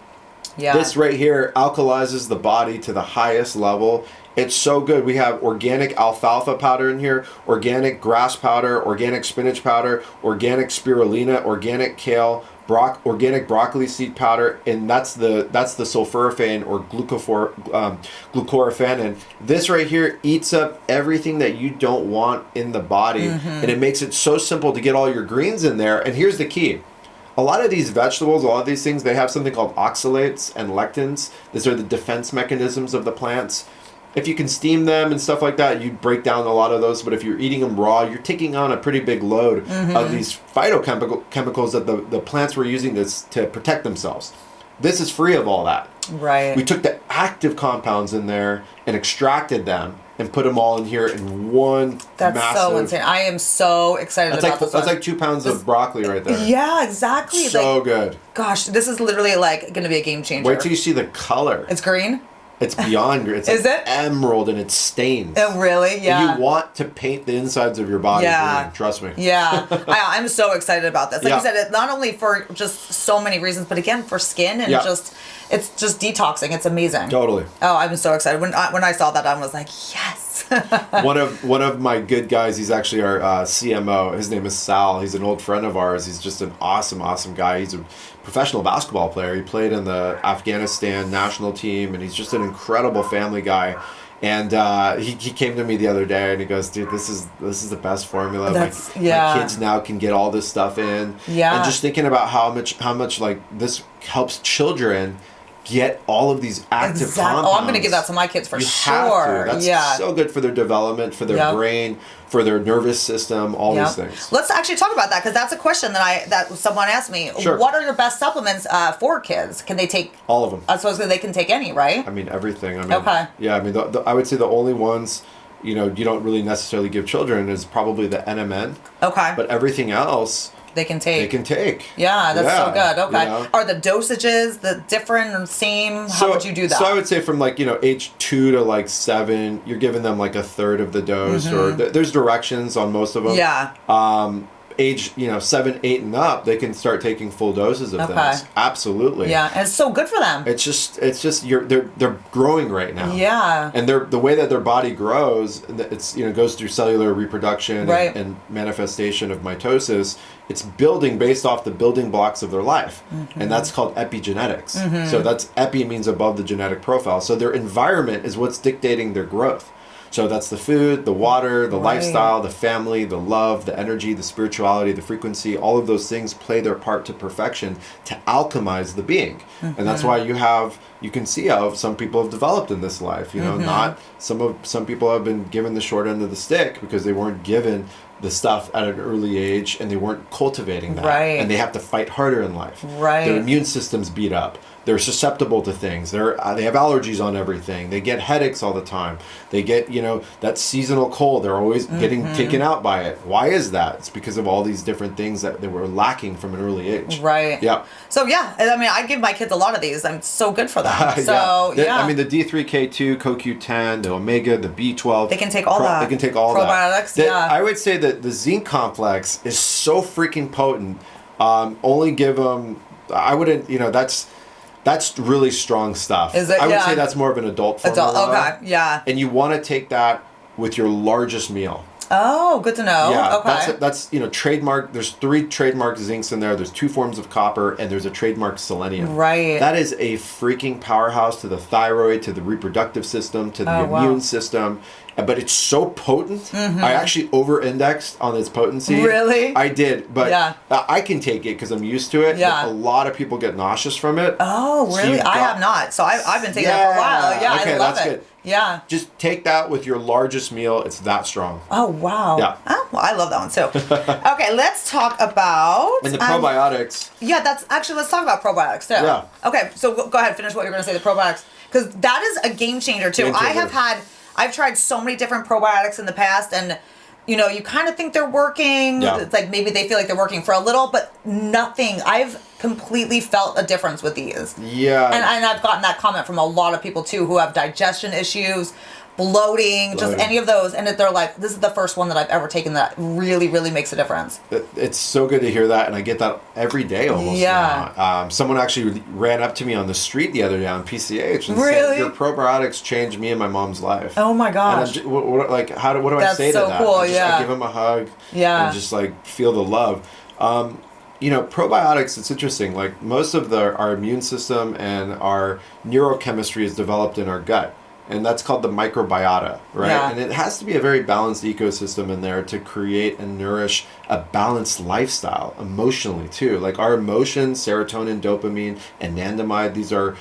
A: Yeah.
B: This right here alkalizes the body to the highest level. It's so good. We have organic alfalfa powder in here, organic grass powder, organic spinach powder, organic spirulina, organic kale, organic broccoli seed powder, and that's the sulforaphane or glucoraphanin. This right here eats up everything that you don't want in the body, and it makes it so simple to get all your greens in there. And here's the key. A lot of these vegetables, a lot of these things, they have something called oxalates and lectins. These are the defense mechanisms of the plants. If you can steam them and stuff like that, you break down a lot of those. But if you're eating them raw, you're taking on a pretty big load of these phytochemicals that the plants were using to protect themselves. This is free of all that.
A: Right.
B: We took the active compounds in there and extracted them and put them all in here in one
A: That's
B: massive...
A: so insane. I am so excited about this
B: That's
A: one.
B: like 2 pounds of broccoli right there.
A: Yeah, exactly.
B: So
A: like,
B: good.
A: Gosh, this is literally like going to be a game changer.
B: Wait till you see the color.
A: It's green?
B: It's beyond green. It's
A: Is
B: like
A: it?
B: emerald and it stains.
A: Oh, really? Yeah.
B: And you want to paint the insides of your body green, trust me.
A: Yeah. I'm so excited about this. Like
B: Yeah.
A: you said, it's not only for just so many reasons, but again, for skin and it's just detoxing. It's amazing.
B: Totally.
A: Oh, I'm so excited. When I saw that, I was like, yes.
B: one of my good guys, he's actually our CMO. His name is Sal. He's an old friend of ours. He's just an awesome guy. He's a professional basketball player. He played in the Afghanistan national team, and he's just an incredible family guy. And he came to me the other day, and he goes, "Dude, this is the best formula. My kids now can get all this stuff in."
A: Yeah.
B: And just thinking about how much like this helps children get all of these active compounds.
A: Oh, I'm going to give that to my kids for sure.
B: Have to. That's so good for their development, for their brain, for their nervous system, all these things.
A: Let's actually talk about that because that's a question that someone asked me.
B: Sure.
A: What are your best supplements for kids? Can they take
B: all of them?
A: I suppose they can take any, right?
B: I mean everything. I mean,
A: okay.
B: Yeah, I mean I would say the only ones you don't really necessarily give children is probably the NMN.
A: Okay.
B: But everything else
A: they can take. Yeah, that's so good. Okay. Are the dosages the different or same? How would you do that?
B: So I would say from age 2 to 7, you're giving them a third of the dose, or there's directions on most of them.
A: Yeah.
B: Age 7, 8 and up, they can start taking full doses of things. Absolutely.
A: Yeah, and it's so good for them.
B: It's just they're growing right now.
A: Yeah.
B: And the way that their body grows, it's goes through cellular reproduction and manifestation of mitosis. It's building based off the building blocks of their life, and that's called epigenetics. So that's epi means above the genetic profile. So their environment is what's dictating their growth. So that's the food, the water, the lifestyle, the family, the love, the energy, the spirituality, the frequency. All of those things play their part to perfection to alchemize the being. And that's why you can see how some people have developed in this life. Not some people have been given the short end of the stick because they weren't given the stuff at an early age and they weren't cultivating that. And they have to fight harder in life. Their immune system's beat up. They're susceptible to things. They have allergies on everything. They get headaches all the time. They get, that seasonal cold. They're always getting taken out by it. Why is that? It's because of all these different things that they were lacking from an early age.
A: Right.
B: Yeah.
A: So, I give my kids a lot of these. I'm so good for them. So,
B: I mean, the D3K2, CoQ10, the Omega, the B12.
A: They can take all that.
B: They can take all
A: Probiotics,
B: that. I would say that the zinc complex is so freaking potent. Only give them, I wouldn't, that's really strong stuff.
A: Is it?
B: I would say that's more of an adult formula.
A: Okay, yeah.
B: And you want to take that with your largest meal.
A: Oh, good to know.
B: Yeah,
A: Okay.
B: that's trademark. There's 3 trademarked zincs in there. There's 2 forms of copper, and there's a trademarked selenium.
A: Right.
B: That is a freaking powerhouse to the thyroid, to the reproductive system, to the immune system. But it's so potent. I actually over-indexed on its potency.
A: Really?
B: I did, but I can take it because I'm used to it.
A: Yeah.
B: But a lot of people get nauseous from it.
A: Oh, really?
B: So
A: I have not. So I've been taking it for a while. Yeah,
B: okay,
A: I love
B: that's
A: it.
B: good.
A: Yeah.
B: Just take that with your largest meal. It's that strong.
A: Oh, wow.
B: Yeah.
A: Oh, well, I love that one too. Okay, let's talk about...
B: And the probiotics.
A: Yeah, let's talk about probiotics too.
B: Yeah.
A: Okay, so go ahead, finish what you're going to say, the probiotics. Because that is a game changer too. I've tried so many different probiotics in the past, and you kind of think they're working.
B: Yeah.
A: It's like maybe they feel like they're working for a little, but nothing. I've completely felt a difference with these.
B: Yeah.
A: And I've gotten that comment from a lot of people too who have digestion issues, bloating, just any of those. And they're like, this is the first one that I've ever taken that really, really makes a difference.
B: It's so good to hear that, and I get that every day almost.
A: Yeah.
B: Now. Someone actually ran up to me on the street the other day on PCH and
A: Really?
B: said, "Your probiotics changed me and my mom's life."
A: Oh my gosh.
B: And what do I
A: That's
B: say
A: so
B: to that?
A: cool,
B: I give them a hug.
A: Yeah.
B: And just like feel the love. Probiotics, it's interesting. Like most of our immune system and our neurochemistry is developed in our gut. And that's called the microbiota, right?
A: Yeah.
B: And it has to be a very balanced ecosystem in there to create and nourish a balanced lifestyle emotionally too. Like our emotions, serotonin, dopamine, anandamide, these are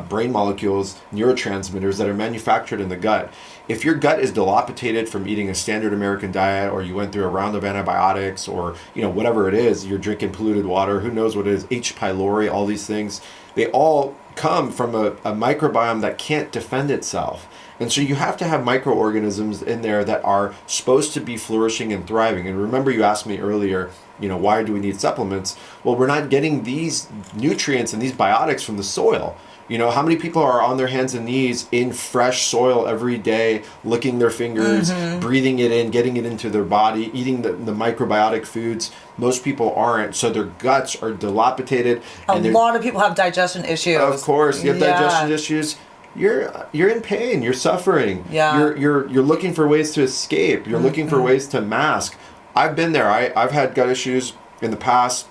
B: brain molecules, neurotransmitters that are manufactured in the gut. If your gut is dilapidated from eating a standard American diet, or you went through a round of antibiotics, or whatever it is, you're drinking polluted water, who knows what it is, H. pylori, all these things, they all come from a microbiome that can't defend itself. And so you have to have microorganisms in there that are supposed to be flourishing and thriving. And remember, you asked me earlier, why do we need supplements? Well, we're not getting these nutrients and these biotics from the soil. How many people are on their hands and knees in fresh soil every day, licking their fingers, breathing it in, getting it into their body, eating the microbiotic foods? Most people aren't, so their guts are dilapidated.
A: A lot of people have digestion issues.
B: Of course, you have digestion issues. You're in pain. You're suffering.
A: Yeah.
B: You're looking for ways to escape. You're looking for ways to mask. I've been there. I've had gut issues in the past,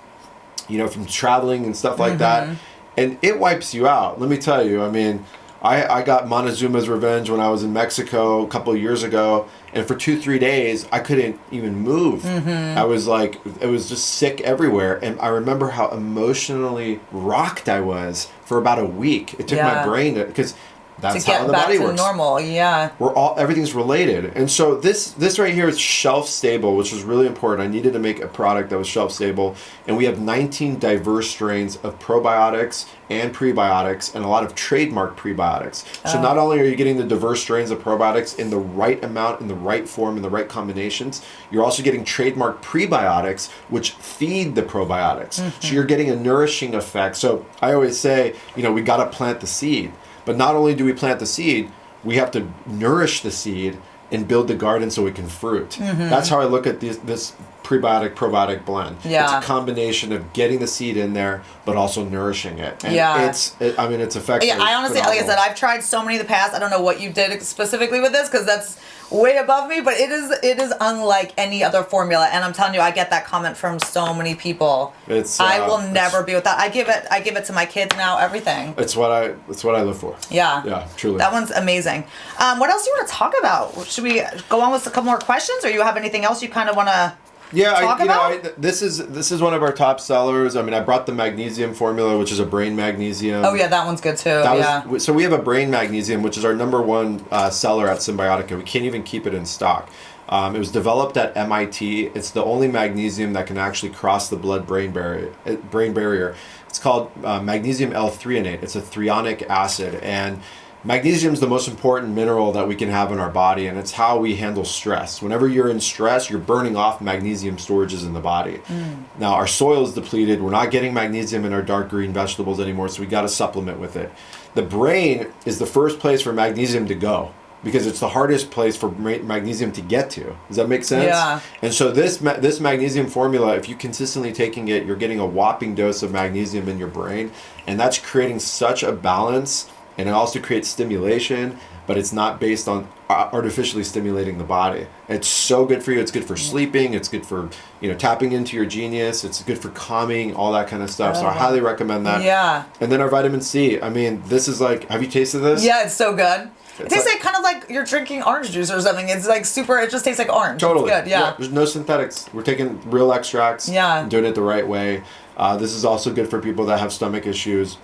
B: from traveling and stuff like that. And it wipes you out. Let me tell you. I mean, I got Montezuma's revenge when I was in Mexico a couple of years ago, and for 2-3 days I couldn't even move. I was like, it was just sick everywhere, and I remember how emotionally rocked I was for about a week. It took my brain because that's how the body works.
A: To get back to normal, yeah.
B: Everything's related. And so this right here is shelf stable, which is really important. I needed to make a product that was shelf stable. And we have 19 diverse strains of probiotics and prebiotics and a lot of trademark prebiotics. So not only are you getting the diverse strains of probiotics in the right amount, in the right form, in the right combinations, you're also getting trademark prebiotics, which feed the probiotics. So you're getting a nourishing effect. So I always say, we got to plant the seed. But not only do we plant the seed, we have to nourish the seed and build the garden so it can fruit. That's how I look at this prebiotic-probiotic blend.
A: Yeah.
B: It's a combination of getting the seed in there, but also nourishing it. And it's effective.
A: Yeah, I honestly, like I said, I've tried so many in the past. I don't know what you did specifically with this because that's way above me, but it is unlike any other formula. And I'm telling you, I get that comment from so many people. I will never be with that. I give it to my kids now. Everything.
B: It's what I live for.
A: Yeah.
B: Yeah, truly.
A: That one's amazing. What else do you want to talk about? Should we go on with a couple more questions, or you have anything else you kind of want to?
B: This is one of our top sellers. I mean, I brought the magnesium formula, which is a brain magnesium.
A: Oh yeah, that one's good too.
B: So we have a brain magnesium, which is our number one seller at Cymbiotika. We can't even keep it in stock. It was developed at MIT. It's the only magnesium that can actually cross the blood-brain barrier. It's called magnesium L-threonate. It's a threonic acid, and magnesium is the most important mineral that we can have in our body, and it's how we handle stress. Whenever you're in stress, you're burning off magnesium storages in the body. Now, our soil is depleted. We're not getting magnesium in our dark green vegetables anymore, so we got to supplement with it. The brain is the first place for magnesium to go because it's the hardest place for magnesium to get to. Does that make sense?
A: Yeah.
B: And so this magnesium formula, if you're consistently taking it, you're getting a whopping dose of magnesium in your brain, and that's creating such a balance and it also creates stimulation, but it's not based on artificially stimulating the body. It's so good for you. It's good for sleeping. It's good for, tapping into your genius. It's good for calming, all that kind of stuff. So I highly recommend that.
A: Yeah.
B: And then our vitamin C. I mean, this is like, have you tasted this?
A: Yeah, it's so good. It tastes like kind of like you're drinking orange juice or something. It's like super, it just tastes like orange.
B: Totally.
A: It's good, yeah.
B: There's no synthetics. We're taking real extracts.
A: Yeah.
B: And doing it the right way. This is also good for people that have stomach issues.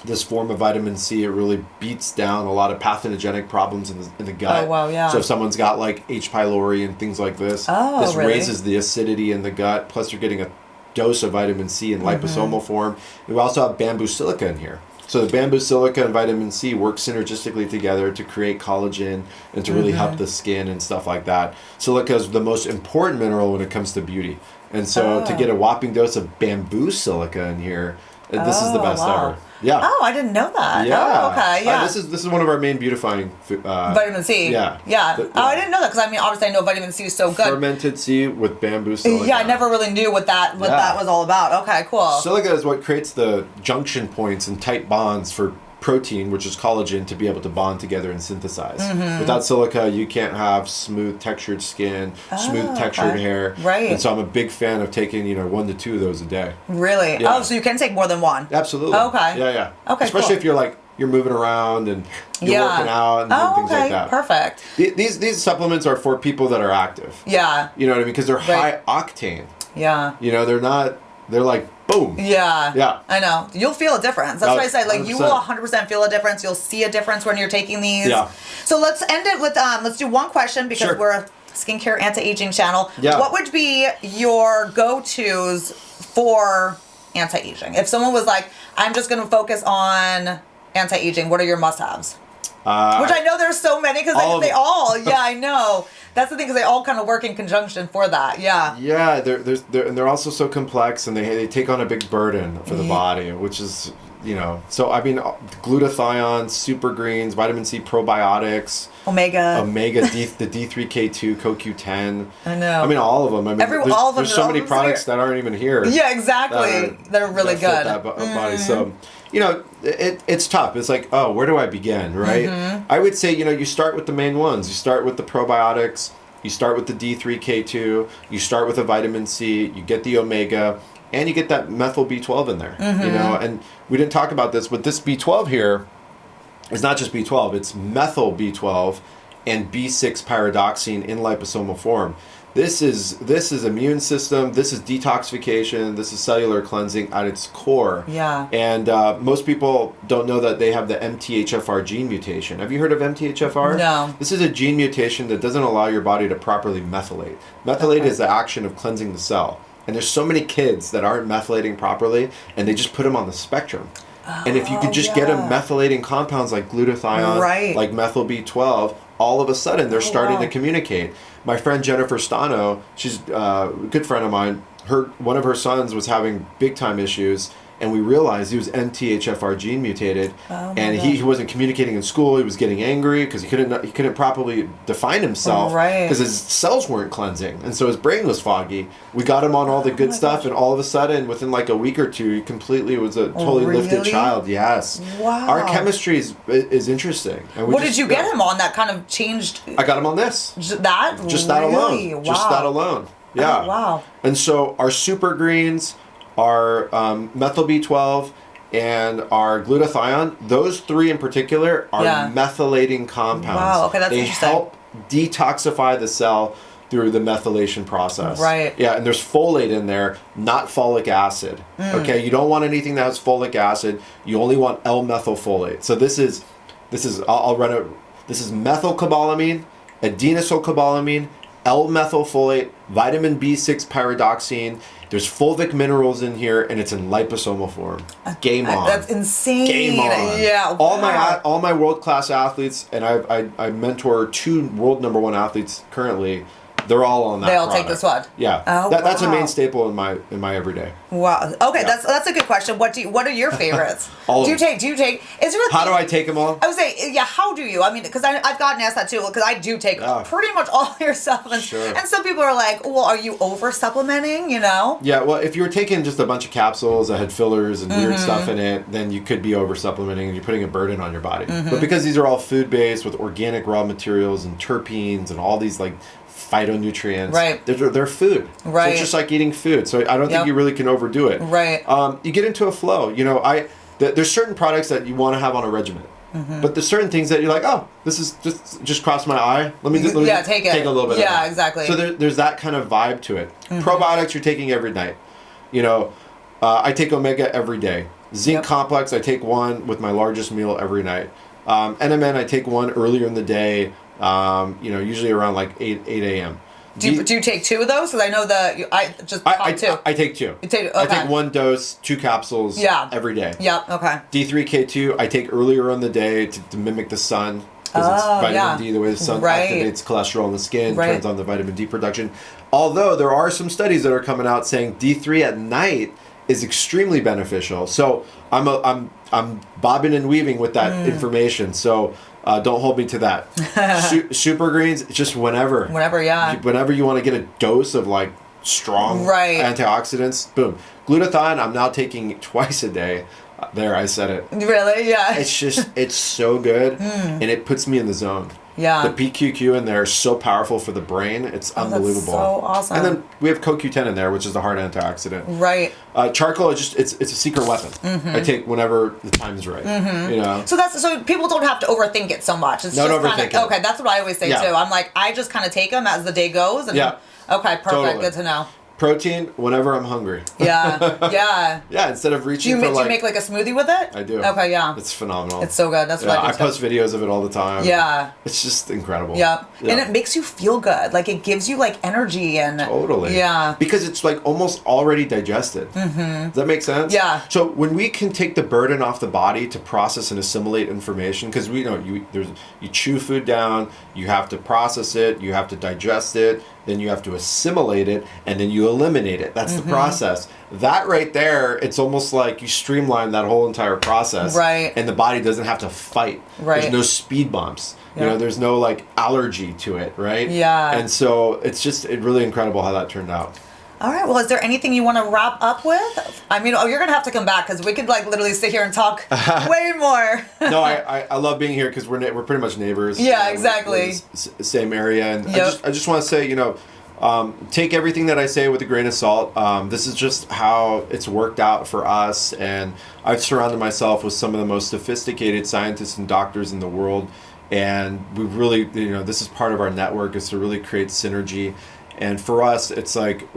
B: This form of vitamin C, it really beats down a lot of pathogenic problems in the gut.
A: Oh, wow, yeah.
B: So if someone's got like H. pylori and things like this, this
A: really?
B: raises the acidity in the gut. Plus you're getting a dose of vitamin C in liposomal form. We also have bamboo silica in here. So the bamboo silica and vitamin C work synergistically together to create collagen and to really help the skin and stuff like that. Silica is the most important mineral when it comes to beauty. And so to get a whopping dose of bamboo silica in here, this is the best ever. Yeah.
A: Oh, I didn't know that.
B: Yeah.
A: Oh, okay. Yeah.
B: This is one of our main beautifying.
A: Vitamin C.
B: Yeah.
A: Yeah.
B: Yeah.
A: Oh, I didn't know that because obviously I know vitamin C is so good.
B: Fermented C with bamboo silica.
A: Yeah, I never really knew what that was all about. Okay, cool.
B: Silica is what creates the junction points and tight bonds for protein, which is collagen, to be able to bond together and synthesize. Without silica, you can't have smooth textured skin, smooth textured hair.
A: Right.
B: And so I'm a big fan of taking 1 to 2 of those a day.
A: Really?
B: Yeah.
A: Oh, so you can take more than one?
B: Absolutely.
A: Okay.
B: Yeah.
A: Okay,
B: especially
A: cool.
B: if you're moving around and you're working out and things like that.
A: Perfect.
B: These supplements are for people that are active.
A: Yeah.
B: You know what I mean? Because they're high octane.
A: Yeah.
B: They're like boom.
A: Yeah.
B: Yeah.
A: I know. You'll feel a difference. That's what I say. Like
B: 100%.
A: you will 100% feel a difference. You'll see a difference when you're taking these.
B: Yeah.
A: So let's end it with let's do one question because
B: Sure.
A: we're a skincare anti-aging channel.
B: Yeah.
A: What would be your go-tos for anti-aging? If someone was like, I'm just going to focus on anti-aging, what are your must-haves? Which I know there's so many because they all, yeah, I know. That's the thing because they all kind of work in conjunction for that, yeah.
B: Yeah, they're also so complex and they take on a big burden for the body, which is, so I mean, glutathione, super greens, vitamin C, probiotics,
A: Omega,
B: the D3K2, CoQ10.
A: I know.
B: I mean, all of them. I mean,
A: all of them.
B: there's so many products that aren't even here.
A: Yeah, exactly. That are really good.
B: That body. So, it's tough. It's like, oh, where do I begin, right? I would say, you start with the main ones. You start with the probiotics. You start with the D3K2. You start with a vitamin C. You get the omega, and you get that methyl B12 in there. And we didn't talk about this, but this B12 here is not just B12. It's methyl B12 and B6 pyridoxine in liposomal form. This is immune system. This is detoxification. This is cellular cleansing at its core.
A: Yeah.
B: And most people don't know that they have the MTHFR gene mutation. Have you heard of MTHFR?
A: No.
B: This is a gene mutation that doesn't allow your body to properly methylate. Methylate is the action of cleansing the cell. And there's so many kids that aren't methylating properly, and they just put them on the spectrum. And if you could just get them methylating compounds like glutathione, like methyl B12, all of a sudden they're starting to communicate. My friend Jennifer Stano, she's a good friend of mine, one of her sons was having big time issues, and we realized he was MTHFR gene mutated, and he wasn't communicating in school. He was getting angry because he couldn't properly define himself because his cells weren't cleansing, and so his brain was foggy. We got him on all the good stuff, and all of a sudden, within like a week or two, he completely was a totally lifted child. Yes.
A: Wow.
B: Our chemistry is interesting. And
A: what did you get him on that kind of changed?
B: I got him on this.
A: Just that
B: alone.
A: Wow.
B: Just that alone. Yeah.
A: Oh, wow.
B: And so our super greens, our methyl B12, and our glutathione, those three in particular are methylating compounds.
A: Wow, okay, that's interesting.
B: They help detoxify the cell through the methylation process.
A: Right.
B: Yeah, and there's folate in there, not folic acid. Okay, you don't want anything that has folic acid. You only want L-methylfolate. So this is I'll run it. This is methylcobalamin, adenosylcobalamin, L-methylfolate, vitamin B6 pyridoxine. There's fulvic minerals in here, and it's in liposomal form. Game on.
A: That's insane.
B: Game on.
A: Yeah.
B: All my world-class athletes, and I mentor 2 world #1 athletes currently. they're all on that.
A: They all
B: product.
A: take this one.
B: Yeah.
A: Oh,
B: That's a
A: wow.
B: main staple in my everyday.
A: Wow. Okay,
B: Yeah.
A: that's a good question. What are your favorites?
B: All of
A: do you
B: them.
A: take? Is there a
B: How do I take them all?
A: I would say, yeah. How do you? I mean, because I've gotten asked that too. Because I do take pretty much all your supplements,
B: Sure.
A: and some people are like, "Well, are you over supplementing?" You know?
B: Yeah. Well, if you were taking just a bunch of capsules that had fillers and weird stuff in it, then you could be over supplementing and you're putting a burden on your body. But because these are all food based with organic raw materials and terpenes and all these like phytonutrients,
A: right?
B: They're food,
A: right?
B: So it's just like eating food. So I don't think you really can overdo it,
A: right?
B: You get into a flow. You know, there's certain products that you want to have on a regimen. But there's certain things that you're like, oh, this is just crossed my eye. Let me take a little bit.
A: Yeah,
B: of
A: exactly.
B: So there's that kind of vibe to it. Probiotics you're taking every night. You know, I take omega every day. Zinc complex I take one with my largest meal every night. NMN I take one earlier in the day. You know, usually around like 8 a.m.
A: Do you take two of those? Because I know I two.
B: I take two.
A: You take, okay.
B: I take one dose, 2 capsules every day.
A: Yep, okay.
B: D3K2 I take earlier in the day to mimic the sun. Because it's vitamin D, the way the sun activates cholesterol in the skin, turns on the vitamin D production. Although there are some studies that are coming out saying D3 at night is extremely beneficial. So I'm bobbing and weaving with that information. So don't hold me to that. Super greens, just whenever.
A: Whenever you
B: want to get a dose of like strong antioxidants, boom. Glutathione, I'm now taking twice a day. There, I said it.
A: Really? Yeah.
B: It's so good, and it puts me in the zone.
A: Yeah.
B: The PQQ in there is so powerful for the brain. It's unbelievable.
A: That's so awesome.
B: And then we have CoQ10 in there, which is the heart antioxidant.
A: Right.
B: Charcoal is it's a secret weapon. I take whenever the time's right. You know.
A: So people don't have to overthink it so much. It's
B: don't
A: just
B: overthink it.
A: Okay, that's what I always say too. I'm like, I just kind of take them as the day goes. And okay, perfect.
B: Totally.
A: Good to know.
B: Protein whenever I'm hungry.
A: Yeah.
B: Yeah, instead of reaching
A: do you make like a smoothie with it?
B: I do.
A: Okay, yeah.
B: It's phenomenal.
A: It's so good. That's what I do.
B: I post videos of it all the time.
A: Yeah.
B: It's just incredible.
A: Yeah. And it makes you feel good. Like it gives you like energy and
B: totally.
A: Yeah.
B: Because it's like almost already digested. Does that make sense?
A: Yeah.
B: So when we can take the burden off the body to process and assimilate information, because we know you chew food down, you have to process it, you have to digest it, then you have to assimilate it, and then you eliminate it. That's the process. That right there, it's almost like you streamline that whole entire process.
A: Right.
B: And the body doesn't have to fight.
A: Right.
B: There's no speed bumps. You know, there's no like allergy to it, right?
A: Yeah.
B: And so it's really incredible how that turned out.
A: All right. Well, is there anything you want to wrap up with? I mean, you're going to have to come back because we could like literally sit here and talk way more.
B: No, I love being here because we're pretty much neighbors.
A: Yeah, exactly.
B: We're same area. And I just want to say, you know, take everything that I say with a grain of salt. This is just how it's worked out for us. And I've surrounded myself with some of the most sophisticated scientists and doctors in the world. And we really, you know, this is part of our network, is to really create synergy. And for us, it's like,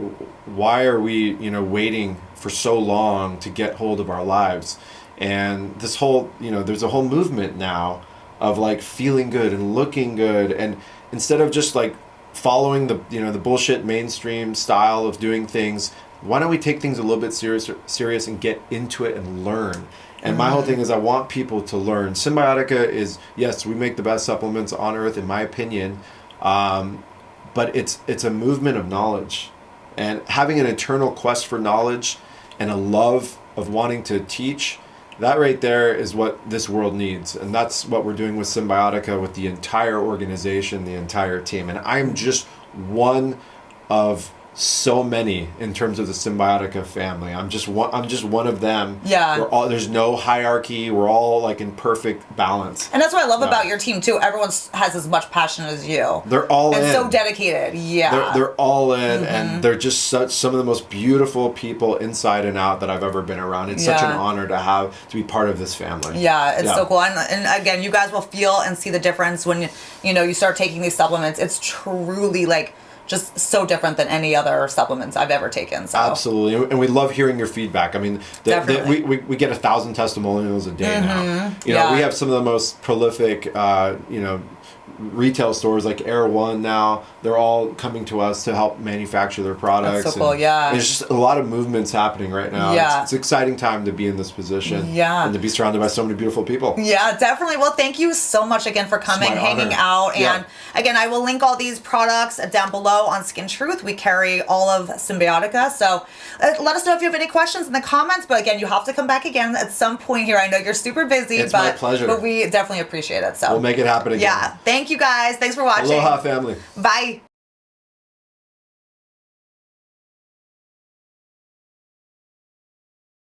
B: why are we, you know, waiting for so long to get hold of our lives? And this whole, you know, there's a whole movement now of like feeling good and looking good. And instead of just like following the, you know, the bullshit mainstream style of doing things, why don't we take things a little bit serious and get into it and learn? And my whole thing is I want people to learn. Cymbiotika is, yes, we make the best supplements on earth, in my opinion. But it's a movement of knowledge, and having an internal quest for knowledge and a love of wanting to teach, that right there is what this world needs. And that's what we're doing with Cymbiotika, with the entire organization, the entire team. And I'm just one of so many in terms of the Cymbiotika family. I'm just one of them.
A: Yeah.
B: There's no hierarchy. We're all like in perfect balance.
A: And that's what I love about your team too. Everyone has as much passion as you.
B: They're all in.
A: And so dedicated. Yeah.
B: They're all in, and they're just some of the most beautiful people inside and out that I've ever been around. It's such an honor to be part of this family.
A: Yeah, it's so cool. And again, you guys will feel and see the difference when you start taking these supplements. It's truly like just so different than any other supplements I've ever taken. So.
B: Absolutely, and we love hearing your feedback. I mean, we get 1,000 testimonials a day now. We have some of the most prolific, retail stores like Air One now, they're all coming to us to help manufacture their products.
A: That's so cool, yeah.
B: There's just a lot of movements happening right now.
A: Yeah.
B: It's an exciting time to be in this position.
A: Yeah.
B: And to be surrounded by so many beautiful people.
A: Yeah, definitely. Well, thank you so much again for coming, hanging out. And again, I will link all these products down below on Skin Truth. We carry all of Cymbiotika. So let us know if you have any questions in the comments. But again, you have to come back again at some point here. I know you're super busy.
B: It's my pleasure.
A: But we definitely appreciate it. So
B: we'll make it happen again.
A: Yeah. Thank you guys. Thanks for watching.
B: Aloha, family.
A: Bye.